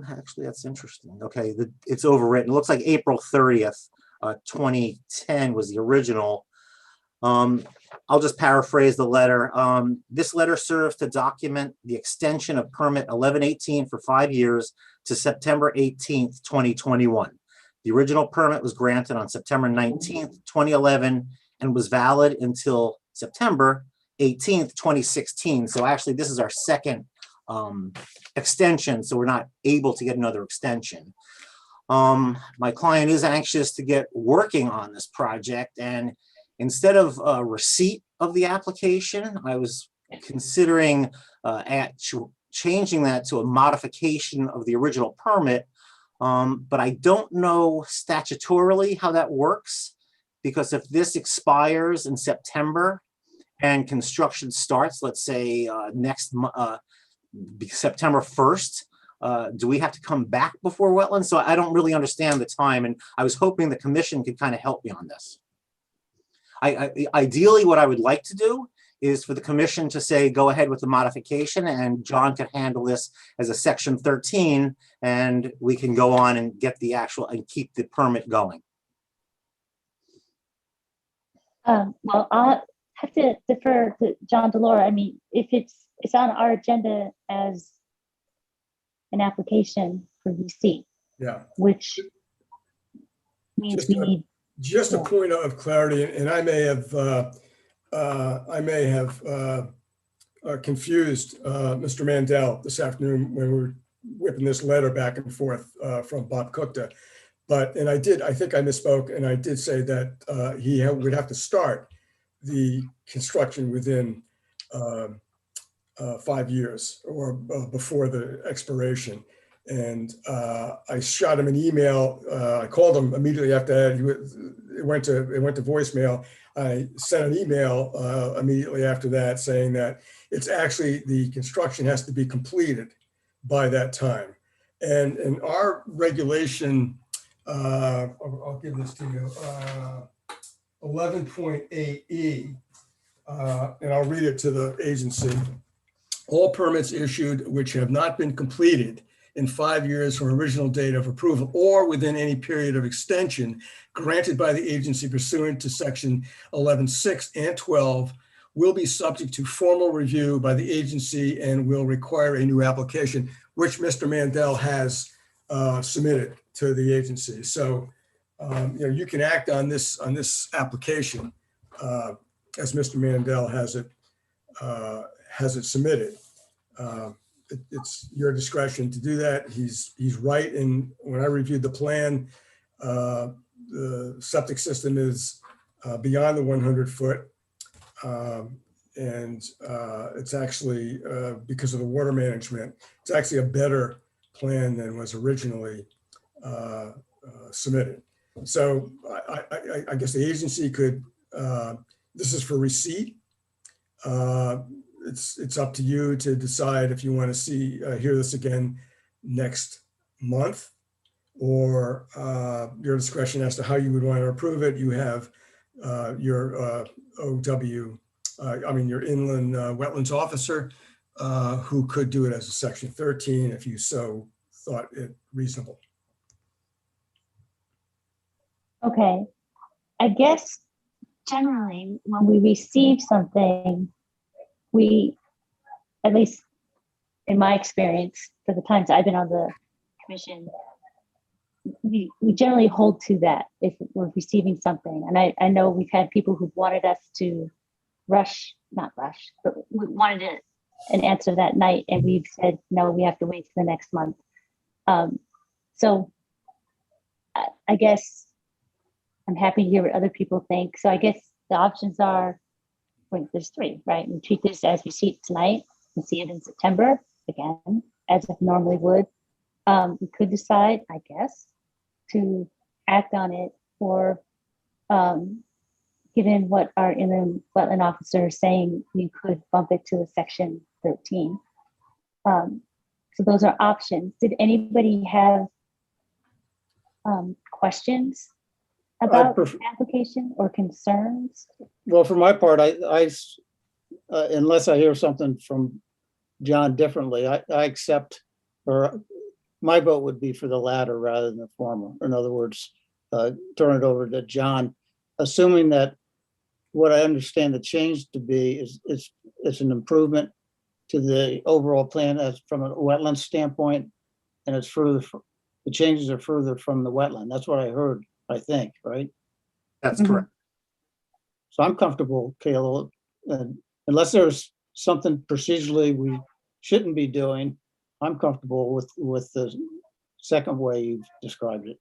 Actually, that's interesting. Okay, it's overwritten. It looks like April 30th, 2010 was the original. I'll just paraphrase the letter. This letter serves to document the extension of permit 1118 for 5 years to September 18th, 2021. The original permit was granted on September 19th, 2011, and was valid until September 18th, 2016. So actually, this is our second extension, so we're not able to get another extension. My client is anxious to get working on this project, and instead of a receipt of the application, I was considering changing that to a modification of the original permit, but I don't know statutorily how that works, because if this expires in September and construction starts, let's say September 1st, do we have to come back before wetlands? So I don't really understand the time, and I was hoping the commission could kind of help me on this. Ideally, what I would like to do is for the commission to say, go ahead with the modification, and John could handle this as a section 13, and we can go on and get the actual, and keep the permit going. Well, I'll have to defer to John DeLora. I mean, if it's on our agenda as an application for VC, Yeah. which means we need. Just a point of clarity, and I may have confused Mr. Mandel this afternoon when we were whipping this letter back and forth from Bob Kupta. And I think I misspoke, and I did say that he would have to start the construction within 5 years or before the expiration. And I shot him an email. I called him immediately after that. It went to voicemail. I sent an email immediately after that saying that it's actually the construction has to be completed by that time. And in our regulation, I'll give this to you, 11.8E, and I'll read it to the agency. All permits issued which have not been completed in 5 years from original date of approval or within any period of extension granted by the agency pursuant to section 11.6 and 12 will be subject to formal review by the agency and will require a new application, which Mr. Mandel has submitted to the agency. So you can act on this application as Mr. Mandel has it submitted. It's your discretion to do that. He's right. And when I reviewed the plan, the septic system is beyond the 100 foot. And it's actually, because of the water management, it's actually a better plan than was originally submitted. So I guess the agency could, this is for receipt. It's up to you to decide if you want to hear this again next month, or your discretion as to how you would want to approve it. You have your your inland wetlands officer, who could do it as a section 13 if you so thought it reasonable. Okay. I guess generally when we receive something, we, at least in my experience, for the times I've been on the commission, we generally hold to that if we're receiving something. And I know we've had people who wanted us to not rush, but we wanted an answer that night. And we've said, no, we have to wait till the next month. So I guess I'm happy to hear what other people think. So I guess the options are, wait, there's three, right? We treat this as we see it tonight and see it in September again, as if normally would. We could decide, I guess, to act on it, or given what our inland wetland officer is saying, we could bump it to a section 13. So those are options. Did anybody have questions about the application or concerns? Well, for my part, unless I hear something from John differently, I accept, or my vote would be for the latter rather than the former. In other words, turn it over to John, assuming that what I understand the change to be is an improvement to the overall plan as from a wetland standpoint, and it's further, the changes are further from the wetland. That's what I heard, I think, right? That's correct. So I'm comfortable, Kayla, unless there's something procedurally we shouldn't be doing, I'm comfortable with the second way you've described it.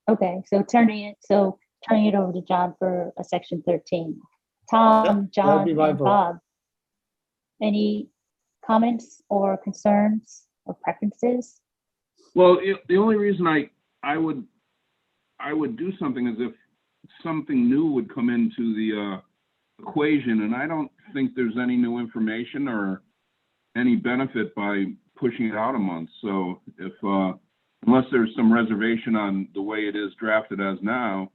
Okay, so turning it over to John for a section 13. Tom, John, and Bob, any comments or concerns or preferences? Well, the only reason I would do something is if something new would come into the equation, and I don't think there's any new information or any benefit by pushing it out a month. So if unless there's some reservation on the way it is drafted as now,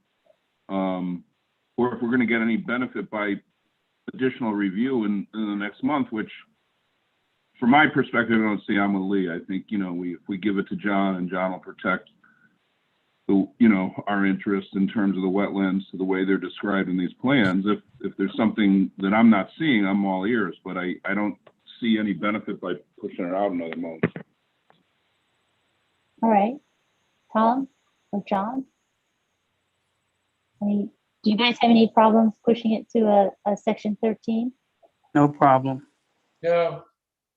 or if we're going to get any benefit by additional review in the next month, which from my perspective, I don't see. I'm with Lee. I think, if we give it to John, and John will protect our interests in terms of the wetlands to the way they're described in these plans. If there's something that I'm not seeing, I'm all ears, but I don't see any benefit by pushing it out another month. All right, Tom or John? Do you guys have any problems pushing it to a section 13? No problem. No,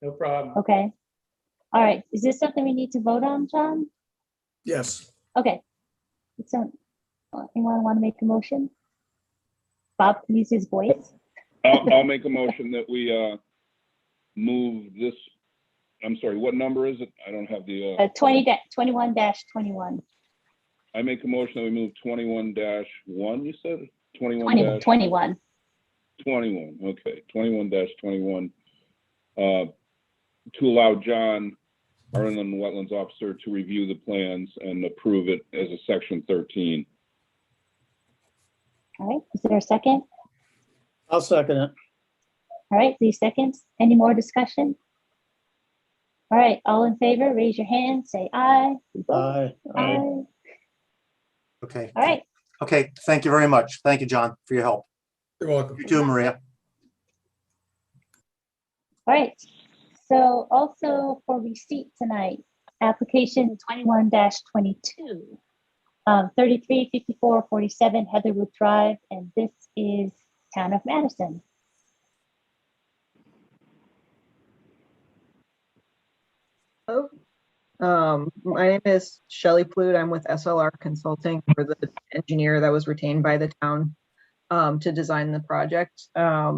no problem. Okay. All right. Is this something we need to vote on, John? Yes. Okay. So, anyone want to make a motion? Bob can use his voice. I'll make a motion that we move this. I'm sorry, what number is it? I don't have the 21-21. I make a motion that we move 21-1, you said? 21. 21, okay, 21-21. To allow John, our inland wetlands officer, to review the plans and approve it as a section 13. All right, is there a second? I'll second it. All right, 3 seconds. Any more discussion? All right, all in favor, raise your hand, say aye. Aye. Aye. Okay. All right. Okay. Thank you very much. Thank you, John, for your help. You're welcome. You too, Maria. All right. So also for receipt tonight, application 21-22, 335447 Heatherwood Drive, and this is Town of Madison. My name is Shelley Plute. I'm with SLR Consulting, for the engineer that was retained by the town to design the project. I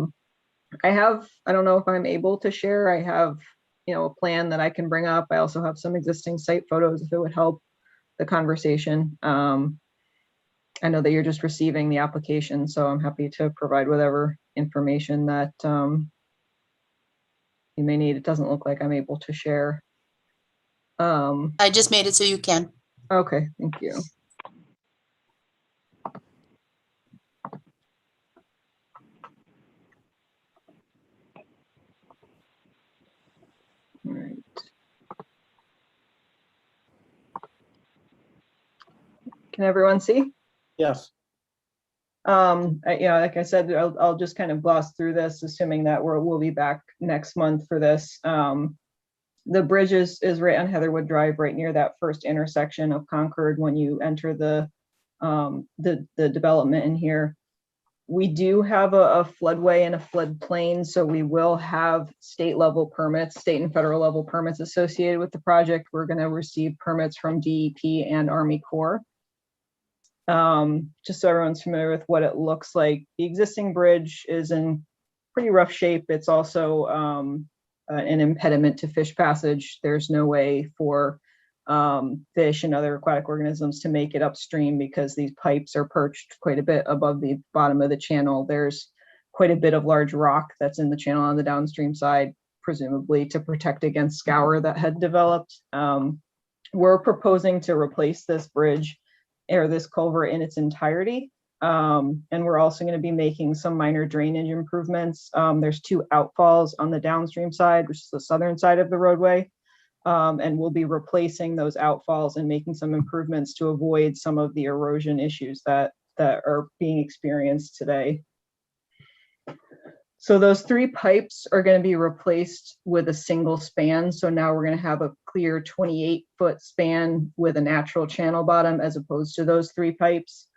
don't know if I'm able to share. I have, a plan that I can bring up. I also have some existing site photos if it would help. the conversation. I know that you're just receiving the application, so I'm happy to provide whatever information that you may need. It doesn't look like I'm able to share. I just made it so you can. Okay, thank you. All right. Can everyone see? Yes. Like I said, I'll just kind of gloss through this, assuming that we'll be back next month for this. The bridge is right on Heatherwood Drive, right near that first intersection of Concord when you enter the development in here. We do have a floodway and a floodplain, so we will have state level permits, state and federal level permits associated with the project. We're going to receive permits from DEP and Army Corps. Just so everyone's familiar with what it looks like. The existing bridge is in pretty rough shape. It's also an impediment to fish passage. There's no way for fish and other aquatic organisms to make it upstream because these pipes are perched quite a bit above the bottom of the channel. There's quite a bit of large rock that's in the channel on the downstream side, presumably to protect against scour that had developed. We're proposing to replace this bridge or this culvert in its entirety. And we're also going to be making some minor drainage improvements. There's 2 outfalls on the downstream side, which is the southern side of the roadway. And we'll be replacing those outfalls and making some improvements to avoid some of the erosion issues that are being experienced today. So those 3 pipes are going to be replaced with a single span. So now we're going to have a clear 28-foot span with a natural channel bottom as opposed to those 3 pipes.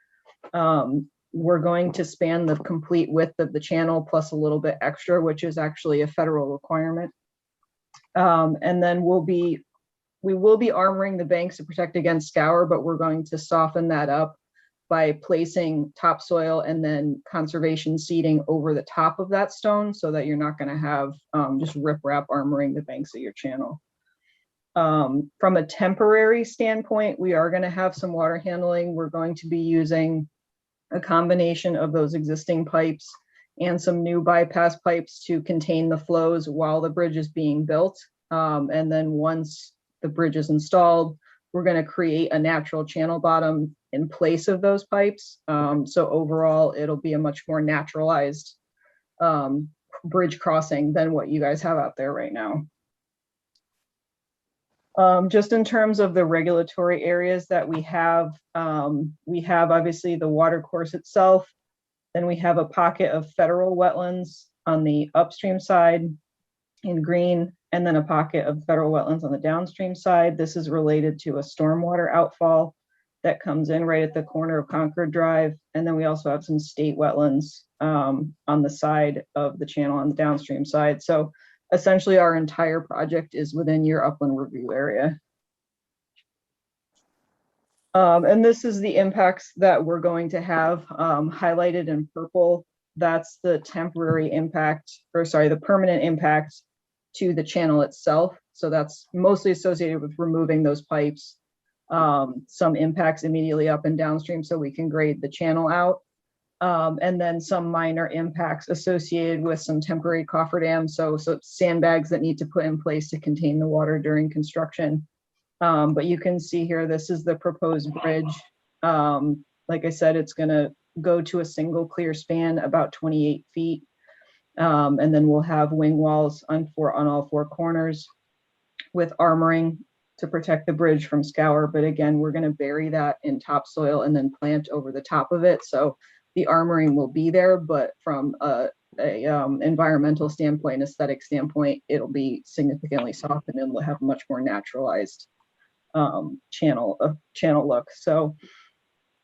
We're going to span the complete width of the channel plus a little bit extra, which is actually a federal requirement. And then we will be armoring the banks to protect against scour, but we're going to soften that up by placing topsoil and then conservation seeding over the top of that stone so that you're not going to have just riprap armoring the banks of your channel. From a temporary standpoint, we are going to have some water handling. We're going to be using a combination of those existing pipes and some new bypass pipes to contain the flows while the bridge is being built. And then once the bridge is installed, we're going to create a natural channel bottom in place of those pipes. So overall, it'll be a much more naturalized bridge crossing than what you guys have out there right now. Just in terms of the regulatory areas that we have obviously the water course itself. Then we have a pocket of federal wetlands on the upstream side in green, and then a pocket of federal wetlands on the downstream side. This is related to a stormwater outfall that comes in right at the corner of Concord Drive. And then we also have some state wetlands on the side of the channel on the downstream side. So essentially our entire project is within your upland review area. And this is the impacts that we're going to have highlighted in purple. That's the temporary impact, or sorry, the permanent impact to the channel itself. So that's mostly associated with removing those pipes. Some impacts immediately up and downstream so we can grade the channel out. And then some minor impacts associated with some temporary cofferdams. So sandbags that need to put in place to contain the water during construction. But you can see here, this is the proposed bridge. Like I said, it's going to go to a single clear span about 28 feet. And then we'll have wing walls on all 4 corners with armoring to protect the bridge from scour. But again, we're going to bury that in topsoil and then plant over the top of it. So the armoring will be there, but from a environmental standpoint, aesthetic standpoint, it'll be significantly softened and will have a much more naturalized channel look. So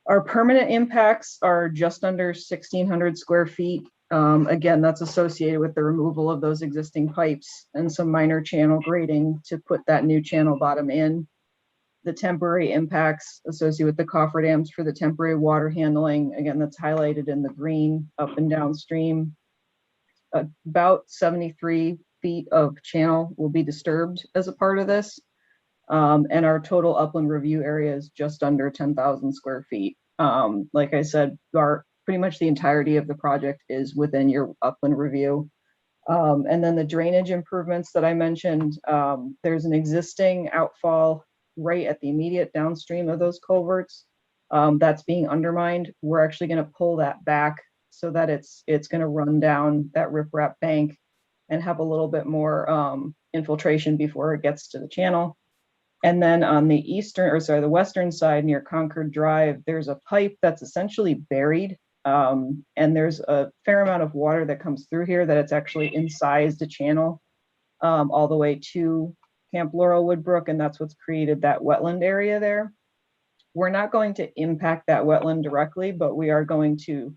our permanent impacts are just under 1,600 square feet. Again, that's associated with the removal of those existing pipes and some minor channel grading to put that new channel bottom in. The temporary impacts associated with the cofferdams for the temporary water handling, again, that's highlighted in the green up and downstream. About 73 feet of channel will be disturbed as a part of this. And our total upland review area is just under 10,000 square feet. Like I said, pretty much the entirety of the project is within your upland review. And then the drainage improvements that I mentioned, there's an existing outfall right at the immediate downstream of those culverts that's being undermined. We're actually going to pull that back so that it's going to run down that riprap bank and have a little bit more infiltration before it gets to the channel. And then on the the western side near Concord Drive, there's a pipe that's essentially buried. And there's a fair amount of water that comes through here that it's actually incised a channel all the way to Camp Laurel Woodbrook, and that's what's created that wetland area there. We're not going to impact that wetland directly, but we are going to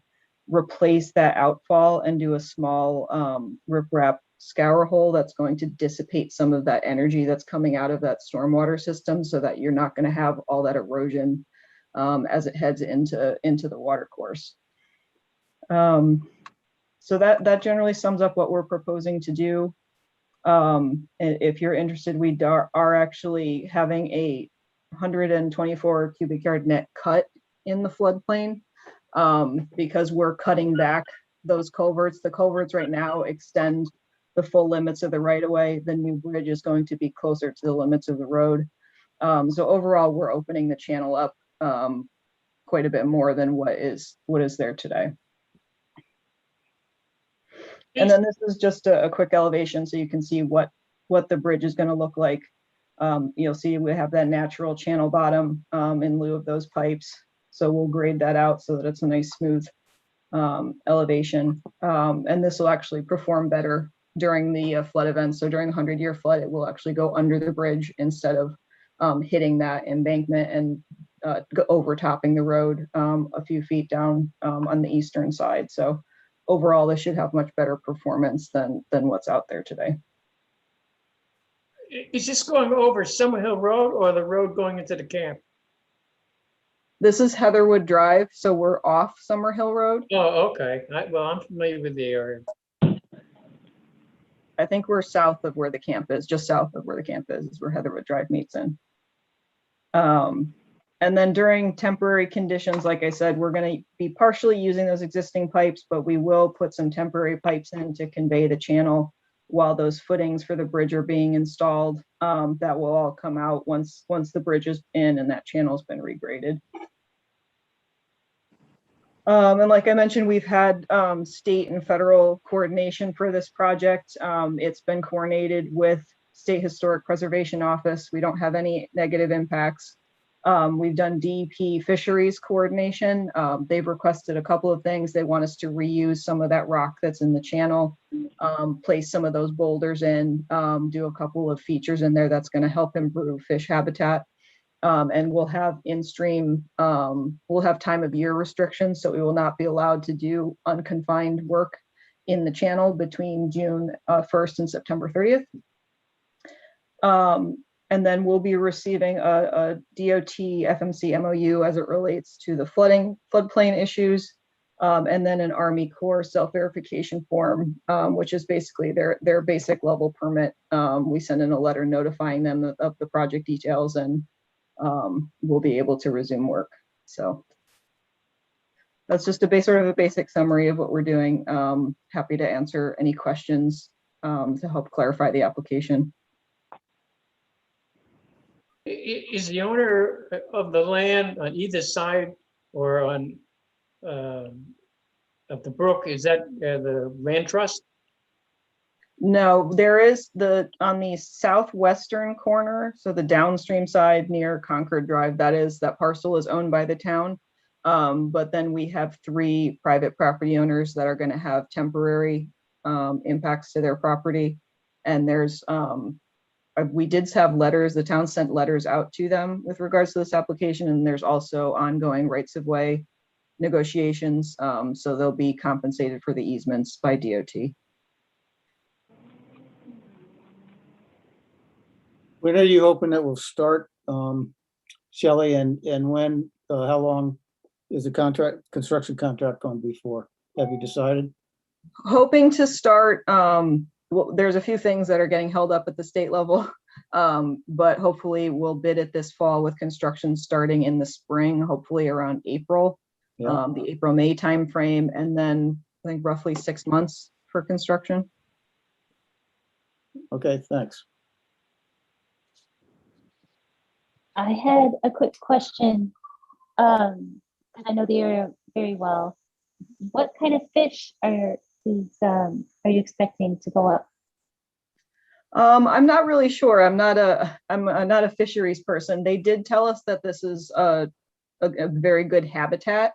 replace that outfall and do a small riprap scour hole that's going to dissipate some of that energy that's coming out of that stormwater system so that you're not going to have all that erosion as it heads into the water course. So that generally sums up what we're proposing to do. If you're interested, we are actually having a 124 cubic yard net cut in the floodplain because we're cutting back those culverts. The culverts right now extend the full limits of the right of way. The new bridge is going to be closer to the limits of the road. So overall, we're opening the channel up quite a bit more than what is there today. And then this is just a quick elevation so you can see what the bridge is going to look like. You'll see we have that natural channel bottom in lieu of those pipes. So we'll grade that out so that it's a nice smooth elevation. And this will actually perform better during the flood event. So during the 100-year flood, it will actually go under the bridge instead of hitting that embankment and overtopping the road a few feet down on the eastern side. So overall, this should have much better performance than what's out there today. Is this going over Summerhill Road or the road going into the camp? This is Heatherwood Drive, so we're off Summerhill Road. Oh, okay. Well, I'm familiar with the area. I think we're south of where the camp is, just south of where the camp is where Heatherwood Drive meets in. And then during temporary conditions, like I said, we're going to be partially using those existing pipes, but we will put some temporary pipes in to convey the channel while those footings for the bridge are being installed. That will all come out once the bridge is in and that channel's been regraded. And like I mentioned, we've had state and federal coordination for this project. It's been coordinated with State Historic Preservation Office. We don't have any negative impacts. We've done DEP fisheries coordination. They've requested a couple of things. They want us to reuse some of that rock that's in the channel, place some of those boulders in, do a couple of features in there that's going to help improve fish habitat. And we'll have in-stream, we'll have time of year restrictions, so we will not be allowed to do unconfined work in the channel between June 1st and September 30th. And then we'll be receiving a DOT FMC MOU as it relates to the floodplain issues, and then an Army Corps self-verification form, which is basically their basic level permit. We send in a letter notifying them of the project details, and we'll be able to resume work. So that's just sort of a basic summary of what we're doing. Happy to answer any questions to help clarify the application. Is the owner of the land on either side or on of the brook, is that the land trust? No, there is on the southwestern corner, so the downstream side near Concord Drive, that parcel is owned by the town. But then we have 3 private property owners that are going to have temporary impacts to their property. And there's we did have letters, the town sent letters out to them with regards to this application, and there's also ongoing rights of way negotiations. So they'll be compensated for the easements by DOT. When are you hoping that will start, Shelley, and when, how long is the construction contract going to be for? Have you decided? Hoping to start, well, there's a few things that are getting held up at the state level. But hopefully we'll bid it this fall with construction starting in the spring, hopefully around April, Yeah. the April-May timeframe, and then I think roughly 6 months for construction. Okay, thanks. I had a quick question. And I know the area very well. What kind of fish are you expecting to go up? I'm not really sure. I'm not a fisheries person. They did tell us that this is a very good habitat.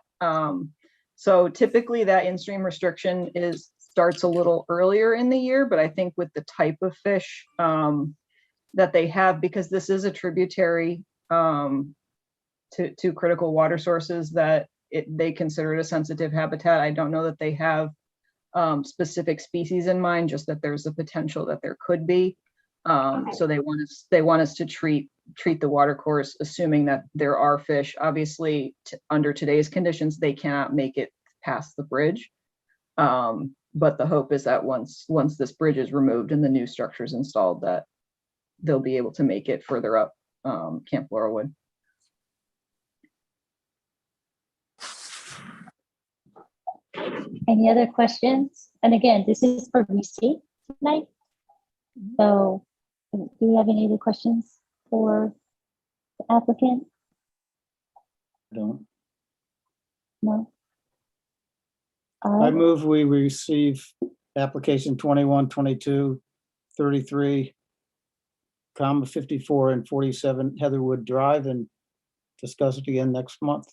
So typically that in-stream restriction starts a little earlier in the year, but I think with the type of fish that they have, because this is a tributary to critical water sources that they consider it a sensitive habitat. I don't know that they have specific species in mind, just that there's a potential that there could be. So they want us to treat the water course, assuming that there are fish. Obviously, under today's conditions, they cannot make it past the bridge. But the hope is that once this bridge is removed and the new structure is installed, that they'll be able to make it further up Camp Laurelwood. Any other questions? And again, this is for VC tonight. So do we have any other questions for the applicant? Don't. No? I move we receive application 21, 22, 33, 54 and 47 Heatherwood Drive and discuss it again next month.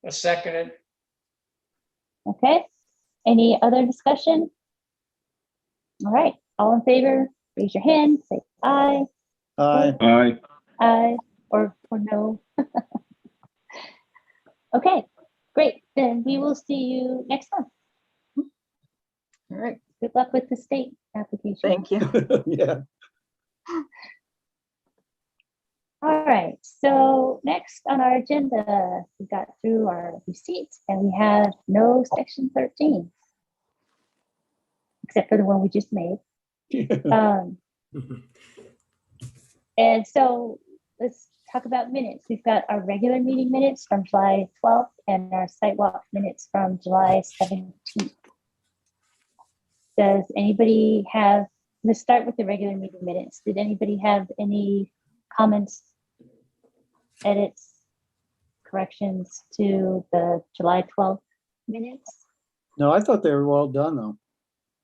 A second. Okay. Any other discussion? All right. All in favor, raise your hand, say aye. Aye. Aye. Aye or no. Okay, great. Then we will see you next month. All right. Good luck with the state application. Thank you. Yeah. All right, so next on our agenda, we got through our receipts and we have no section 13, except for the one we just made. And so let's talk about minutes. We've got our regular meeting minutes from July 12th and our sidewalk minutes from July 17th. Does anybody have, let's start with the regular meeting minutes. Did anybody have any comments, edits, corrections to the July 12th minutes? No, I thought they were well done though.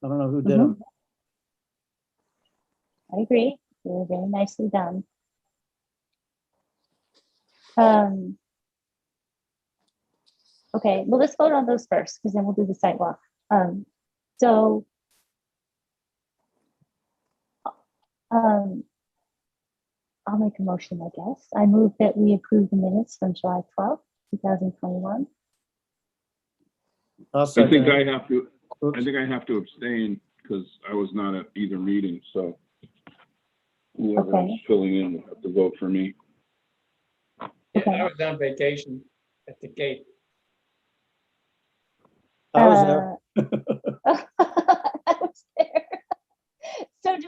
I don't know who did them. I agree. They were very nicely done. Okay, well, let's vote on those first because then we'll do the sidewalk. I'll make a motion, I guess. I move that we approve the minutes from July 12th, 2021. I'll I second think it. I have to abstain because I was not at either meeting, so whoever Okay. is filling in will have to vote for me. Yeah, Okay. I was on vacation at the Cape. I was there. I was there. So do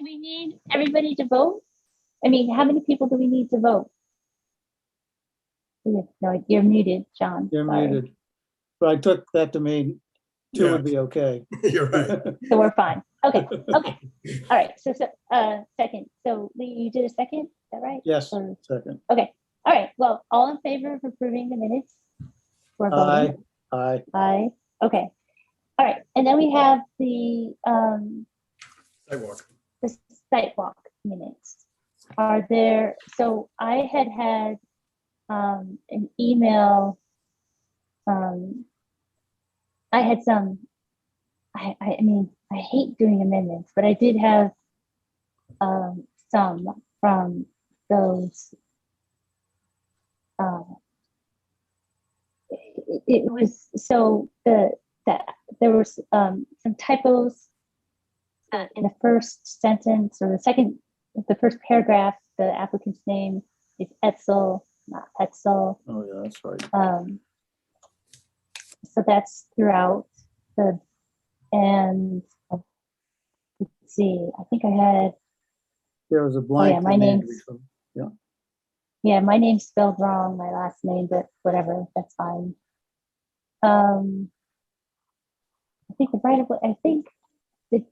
we need everybody to vote? I mean, how many people do we need to vote? No, you're muted, John. You're Sorry. muted. But I took that to mean two Yeah. would be okay. You're right. So we're fine. Okay. Okay. All right. So second. So Lee, you did a second. Is that right? Yes, Or- second. Okay. All right. Well, all in favor of approving the minutes? We're Aye. voting. Aye. Aye. Okay. All right. And then we have the Sidewalk. sidewalk minutes. Are there, so I had an email. I had some, I mean, I hate doing amendments, but I did have some from those. It was so that there was some typos in the first sentence or the first paragraph. The applicant's name is Etzel, not Petzel. Oh, yeah, that's right. So that's throughout and let's see, I think I had There was a blank. my that needed to name's- be filled. Yeah, my name's spelled wrong, my last name, but whatever, that's fine. I think the right of way, I think I'm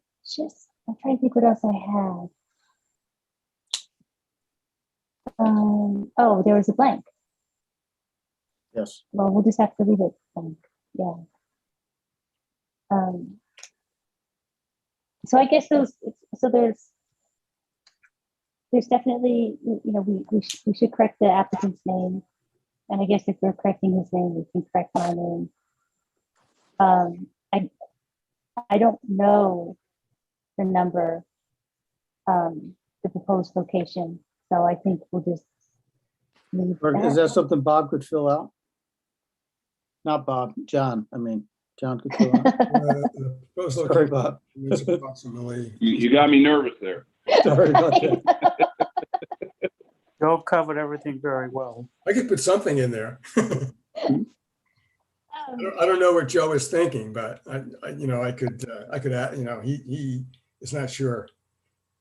trying to think what else I had. Oh, there was a blank. Yes. Well, we'll just have to leave it blank, yeah. So I guess there's definitely, we should correct the applicant's name. And I guess if we're correcting his name, we can correct my name. I don't know the number, the proposed location, so I think we'll just leave Or is that. that something Bob could fill out? Not Bob, John. I mean, John could fill out. The proposed Sorry, location Bob. is approximately, You got me nervous there. Sorry about that. Joe covered everything very well. I could put something in there. I don't know what Joe is thinking, but I could add, he is not sure.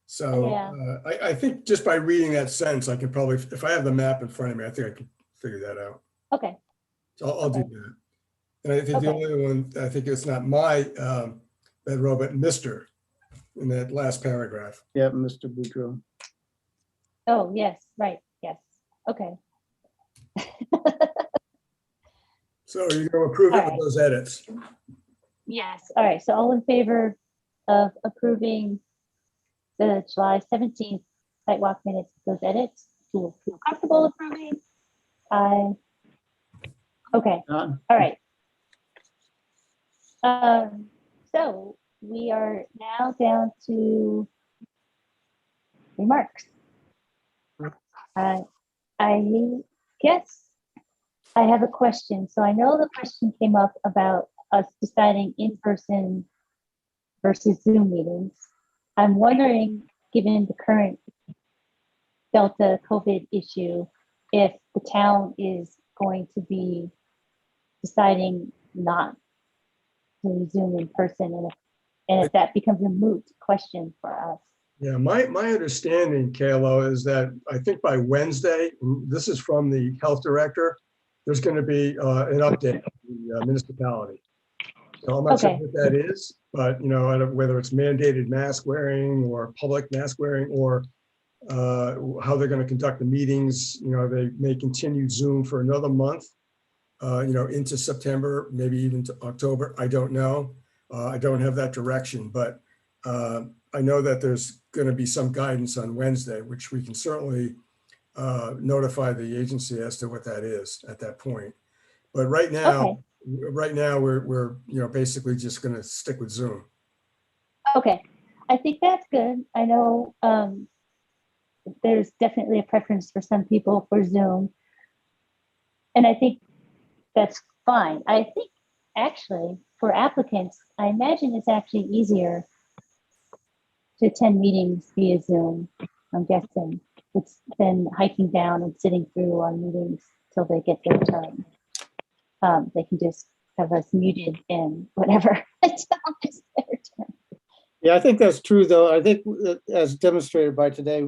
So Yeah. I think just by reading that sentence, I can probably, if I have the map in front of me, I think I can figure that out. Okay. So I'll do Okay. that. And I think the Okay. only one, I think it's not my bedroll, but Mr. in that last paragraph. Yeah, Mr. Boudreau. Oh, yes, right, yes, okay. So you're going to approve it All with right. those edits. Yes, all right, so all in favor of approving the July 17th sidewalk minutes, with those edits, feel comfortable approving? Okay, John? all right. So we are now down to remarks. I guess I have a question. So I know the question came up about us deciding in-person versus Zoom meetings. I'm wondering, given the current Delta COVID issue, if the town is going to be deciding not to resume in person, and if that becomes a moot question for us. Yeah, my understanding, Kayla, is that I think by Wednesday, and this is from the health director, there's going to be an update on the municipality. So I'm not sure Okay. what that is, but I don't, whether it's mandated mask wearing or public mask wearing, or how they're going to conduct the meetings. They may continue Zoom for another month, into September, maybe even to October. I don't know. I don't have that direction, but I know that there's going to be some guidance on Wednesday, which we can certainly notify the agency as to what that is at that point. But right now, we're basically just going to stick with Zoom. Okay, I think that's good. I know there's definitely a preference for some people for Zoom. And I think that's fine. I think actually for applicants, I imagine it's actually easier to attend meetings via Zoom, I'm guessing. It's than hiking down and sitting through our meetings till they get their turn. They can just have us muted and whatever until it's their turn. Yeah, I think that's true, though. I think as demonstrated by today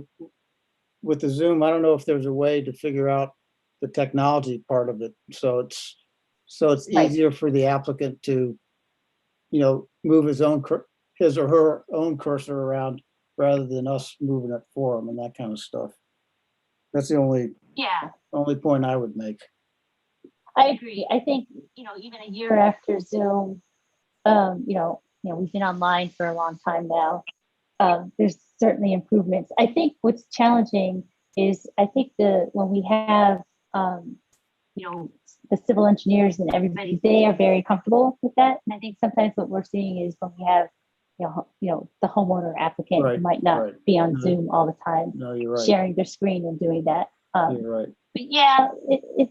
with the Zoom, I don't know if there's a way to figure out the technology part of it. So it's Right. easier for the applicant to, move his or her own cursor around rather than us moving it for them and that kind of stuff. That's the only point I would make. I agree. I think, even a year after Zoom, we've been online for a long time now. There's certainly improvements. I think what's challenging is when we have, the civil engineers and everybody, they are very comfortable with that. And I think sometimes what we're seeing is when we have, the homeowner applicant who might not be on Zoom all the time, No, you're right. sharing their screen and doing that. You're right. But yeah, if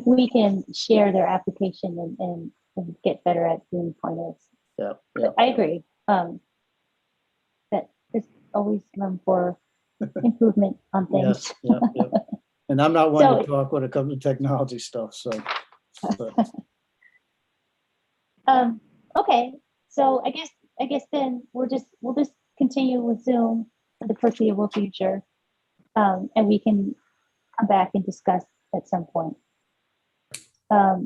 we can share their application and get better at doing pointers. Yeah. I agree. That there's always room for improvement on things. Yes. Yeah. And I'm not one to talk when it comes to technology stuff. So. Okay. So I guess then we'll just continue with Zoom for the foreseeable future. And we can come back and discuss at some point. All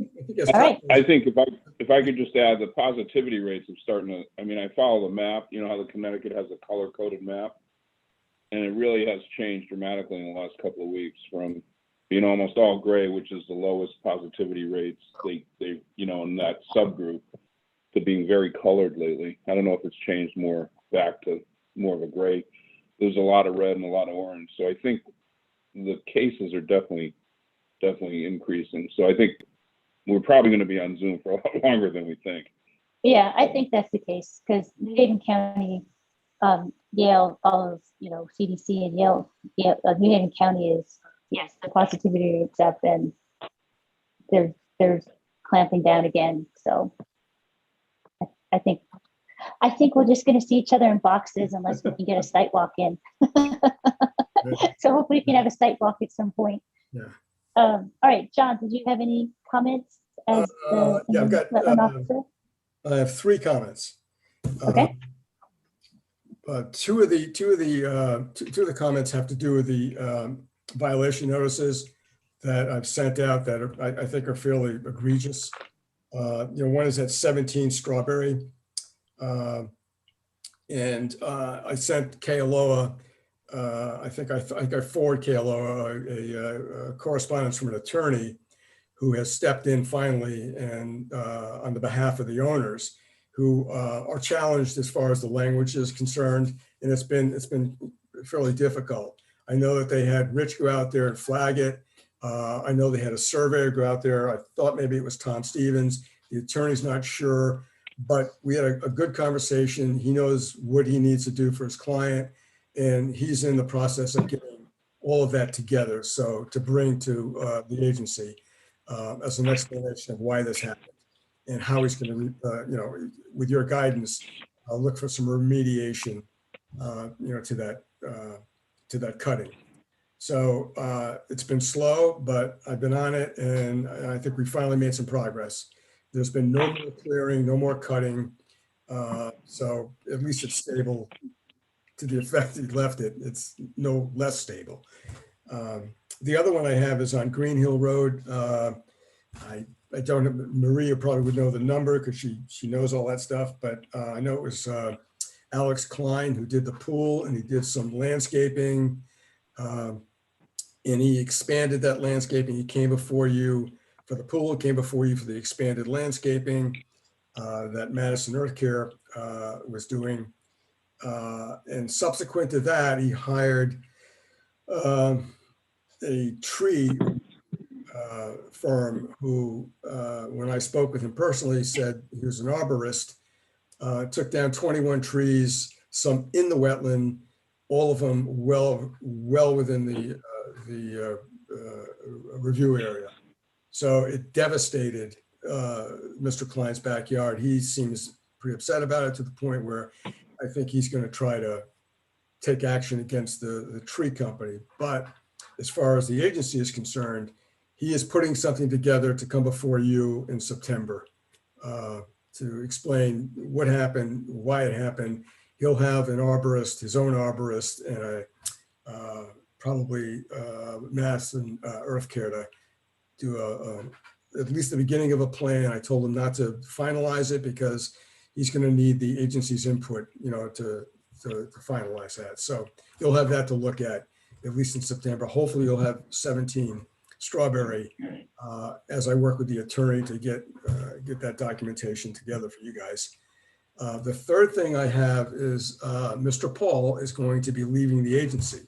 right. I think if I could just add, the positivity rates are starting to, I mean, I follow the map, you know how the Connecticut has a color coded map, and it really has changed dramatically in the last couple of weeks from being almost all gray, which is the lowest positivity rates they you know, in that subgroup, to being very colored lately. I don't know if it's changed more back to more of a gray. There's a lot of red and a lot of orange. So I think the cases are definitely increasing. So I think we're probably going to be on Zoom for a lot longer than we think. Yeah, I think that's the case because New Haven County, Yale, all of, you know, CDC and Yale, New Haven County is, yes, the positivity rate's up and they're clamping down again. So I think we're just going to see each other in boxes unless we can get a site walk in. So hopefully we can have a site walk at some point. Yeah. All right, John, did you have any comments as the Yeah, I've got, wetland officer? I have 3 comments. Okay. Two of the comments have to do with the violation notices that I've sent out that I think are fairly egregious. You know, one is at 17 Strawberry. And I sent Kealoha, I think I forwarded Kealoha a correspondence from an attorney who has stepped in finally and on the behalf of the owners who are challenged as far as the language is concerned. And it's been fairly difficult. I know that they had Rich go out there and flag it. I know they had a surveyor go out there. I thought maybe it was Tom Stevens. The attorney's not sure, but we had a good conversation. He knows what he needs to do for his client, and he's in the process of getting all of that together. So to bring to the agency as an explanation of why this happened and how he's going to, you know, with your guidance, look for some remediation, you know, to that cutting. So it's been slow, but I've been on it, and I think we finally made some progress. There's been no more clearing, no more cutting. So at least it's stable to the effect he left it. It's no less stable. The other one I have is on Green Hill Road. I don't have, Maria probably would know the number because she knows all that stuff, but I know it was Alex Klein who did the pool, and he did some landscaping, and he expanded that landscaping. He came before you for the pool, came before you for the expanded landscaping that Madison Earth Care was doing. And subsequent to that, he hired a tree firm who, when I spoke with him personally, said he was an arborist, took down 21 trees, some in the wetland, all of them well within the review area. So it devastated Mr. Klein's backyard. He seems pretty upset about it to the point where I think he's going to try to take action against the tree company. But as far as the agency is concerned, he is putting something together to come before you in September to explain what happened, why it happened. He'll have an arborist, his own arborist, and probably Madison Earth Care to do at least the beginning of a plan. I told him not to finalize it because he's going to need the agency's input, you know, to finalize that. So you'll have that to look at least in September. Hopefully you'll have 17 Strawberry as I work with the attorney to get that documentation together for you guys. The third thing I have is Mr. Paul is going to be leaving the agency.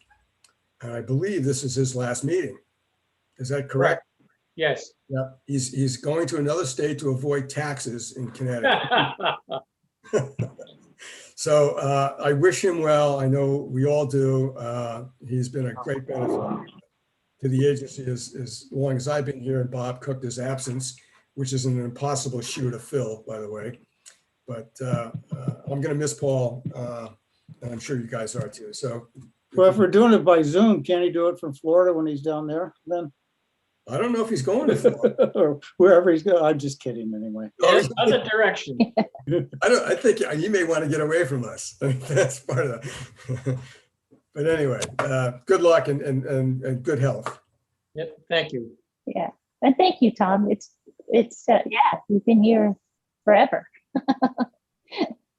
And I believe this is his last meeting. Is that correct? Yes. Yeah, he's going to another state to avoid taxes in Connecticut. So I wish him well. I know we all do. He's been a great benefit to the agency as long as I've been here, and Bob cooked his absence, which is an impossible shoe to fill, by the way. But I'm going to miss Paul, and I'm sure you guys are too. So, Well, if we're doing it by Zoom, can he do it from Florida when he's down there then? I don't know if he's going to Florida. Or wherever he's going. I'm just kidding anyway. Other direction. I think you may want to get away from us. I think that's part of that. But anyway, good luck and good health. Yep, thank you. Yeah, and thank you, Tom. It's yeah, you've been here forever.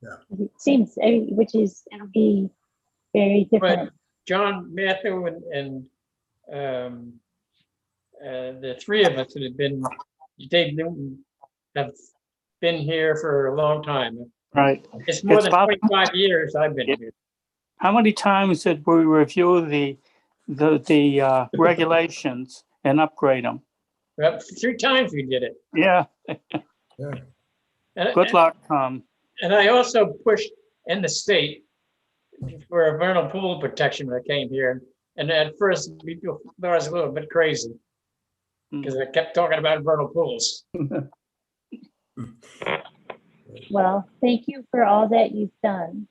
Yeah. It seems, it'll be very different. But John, Matthew, and the three of us that have been, Dave Newton, have been here for a long time. Right. It's more It's than about- 25 years I've been here. How many times did we review the regulations and upgrade them? Well, 3 times we did it. Yeah, Yeah. And, good luck, Tom. and I also pushed in the state for a vernal pool protection when I came here. And at first, people thought I was a little bit crazy because I kept talking about vernal pools. Well, thank you for all that you've done.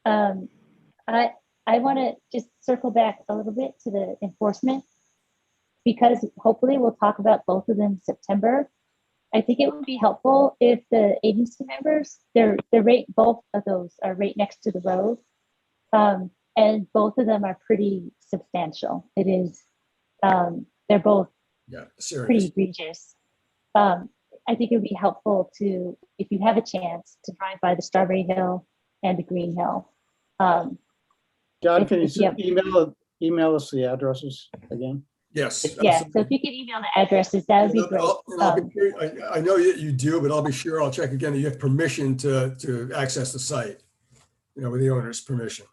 I want to just circle back a little bit to the enforcement, because hopefully we'll talk about both of them in September. I think it would be helpful if the agency members, they're both of those are right next to the road. And both of them are pretty substantial. It is, they're both Serious. pretty egregious. I think it would be helpful to, if you have a chance, to drive by the Strawberry Hill and the Green Hill. John, can if you you have- email us the addresses again? Yes. Yeah, so if you could email the addresses, that would be great. I'll be sure- I know you do, but I'll be sure I'll check again that you have permission to access the site, with the owner's permission.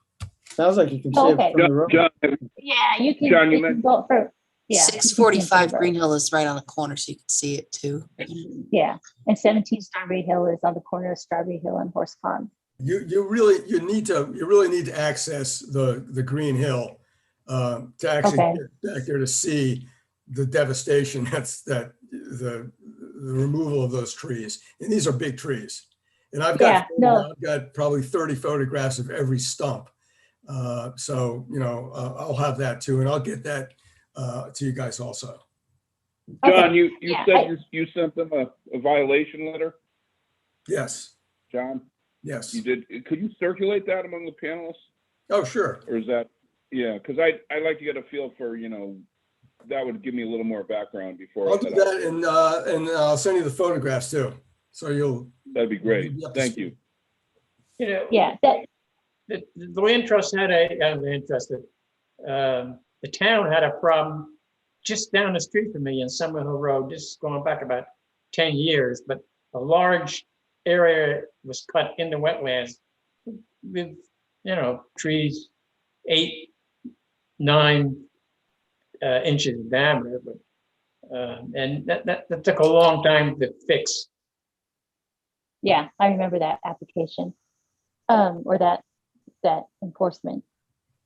Sounds like you can see Oh, it okay. from the road. John, Yeah, you can, John, you you can go for, yeah. 645 Green Hill is right on the corner, so you can see it too. Yeah, and 17 Strawberry Hill is on the corner of Strawberry Hill and Horse Pond. You really need to access the Green Hill to actually Okay. get back there to see the devastation the removal of those trees. And these are big trees. And I've got probably 30 photographs of every stump. So I'll have that too, and I'll get that to you guys also. John, Okay. you Yeah, said you sent them a violation letter, Yes. John? Yes. You did. Could you circulate that among the panelists? Oh, sure. Or is that, yeah, because I like to get a feel for, that would give me a little more background before. I'll do that, and I'll send you the photographs too. So That'd be great. you'll be up to Thank speed. you. Yeah, The land trust had the town had a problem just down the street from me in Summer Hill Road, just going back about 10 years, but a large area was cut in the wetlands with, trees 8, 9 inches in diameter, but and that took a long time to fix. yeah, I remember that application, or that enforcement.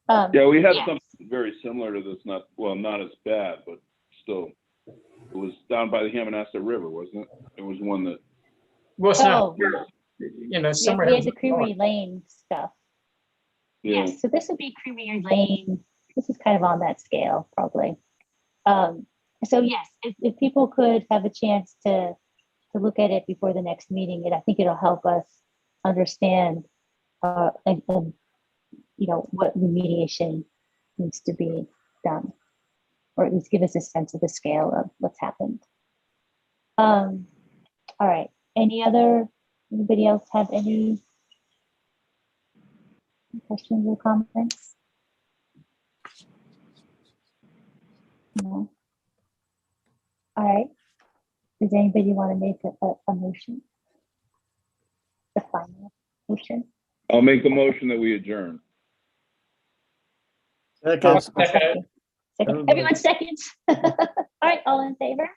Yeah, we had yeah. something very similar to this, not as bad, but still. It was down by the Hammonasset River, wasn't it? It was one that, Well, it's Oh, not, yeah, Summer we had Hill's the Creamery Lane stuff. yeah. Yes, so this would be Creamery Lane. This is kind of on that scale, probably. So yes, if people could have a chance to look at it before the next meeting, and I think it'll help us understand and what remediation needs to be done, or at least give us a sense of the scale of what's happened. All right. Anybody else have any questions or comments? No. All right. Does anybody want to make a motion? The final motion? I'll make the motion that we adjourn. Okay. Second. Everyone seconds. All right, all in favor?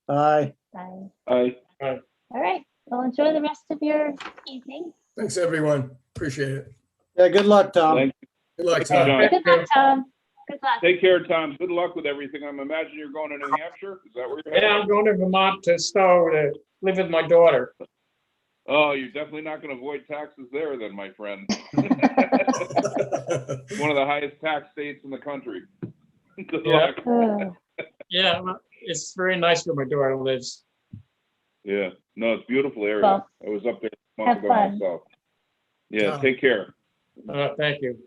Aye. Aye. Aye. All right. Well, enjoy the rest of your evening. Thanks, everyone. Appreciate it. Yeah, good luck, Tom. Thank you. Good luck, Thank you, Tom. John. Good luck, Tom. Good luck. Take care, Tom. Good luck with everything. I'm imagining you're going to New Hampshire. Is that where you're Yeah, headed? I'm going to Vermont to Stowe to live with my daughter. Oh, you're definitely not going to avoid taxes there then, my friend. One of the highest tax states in the country. Good Yeah. luck. Yeah, well, it's very nice where my daughter lives. Yeah, no, it's a beautiful area. Well, I was up there a month have ago fun. myself. Yeah, take care. Thank you.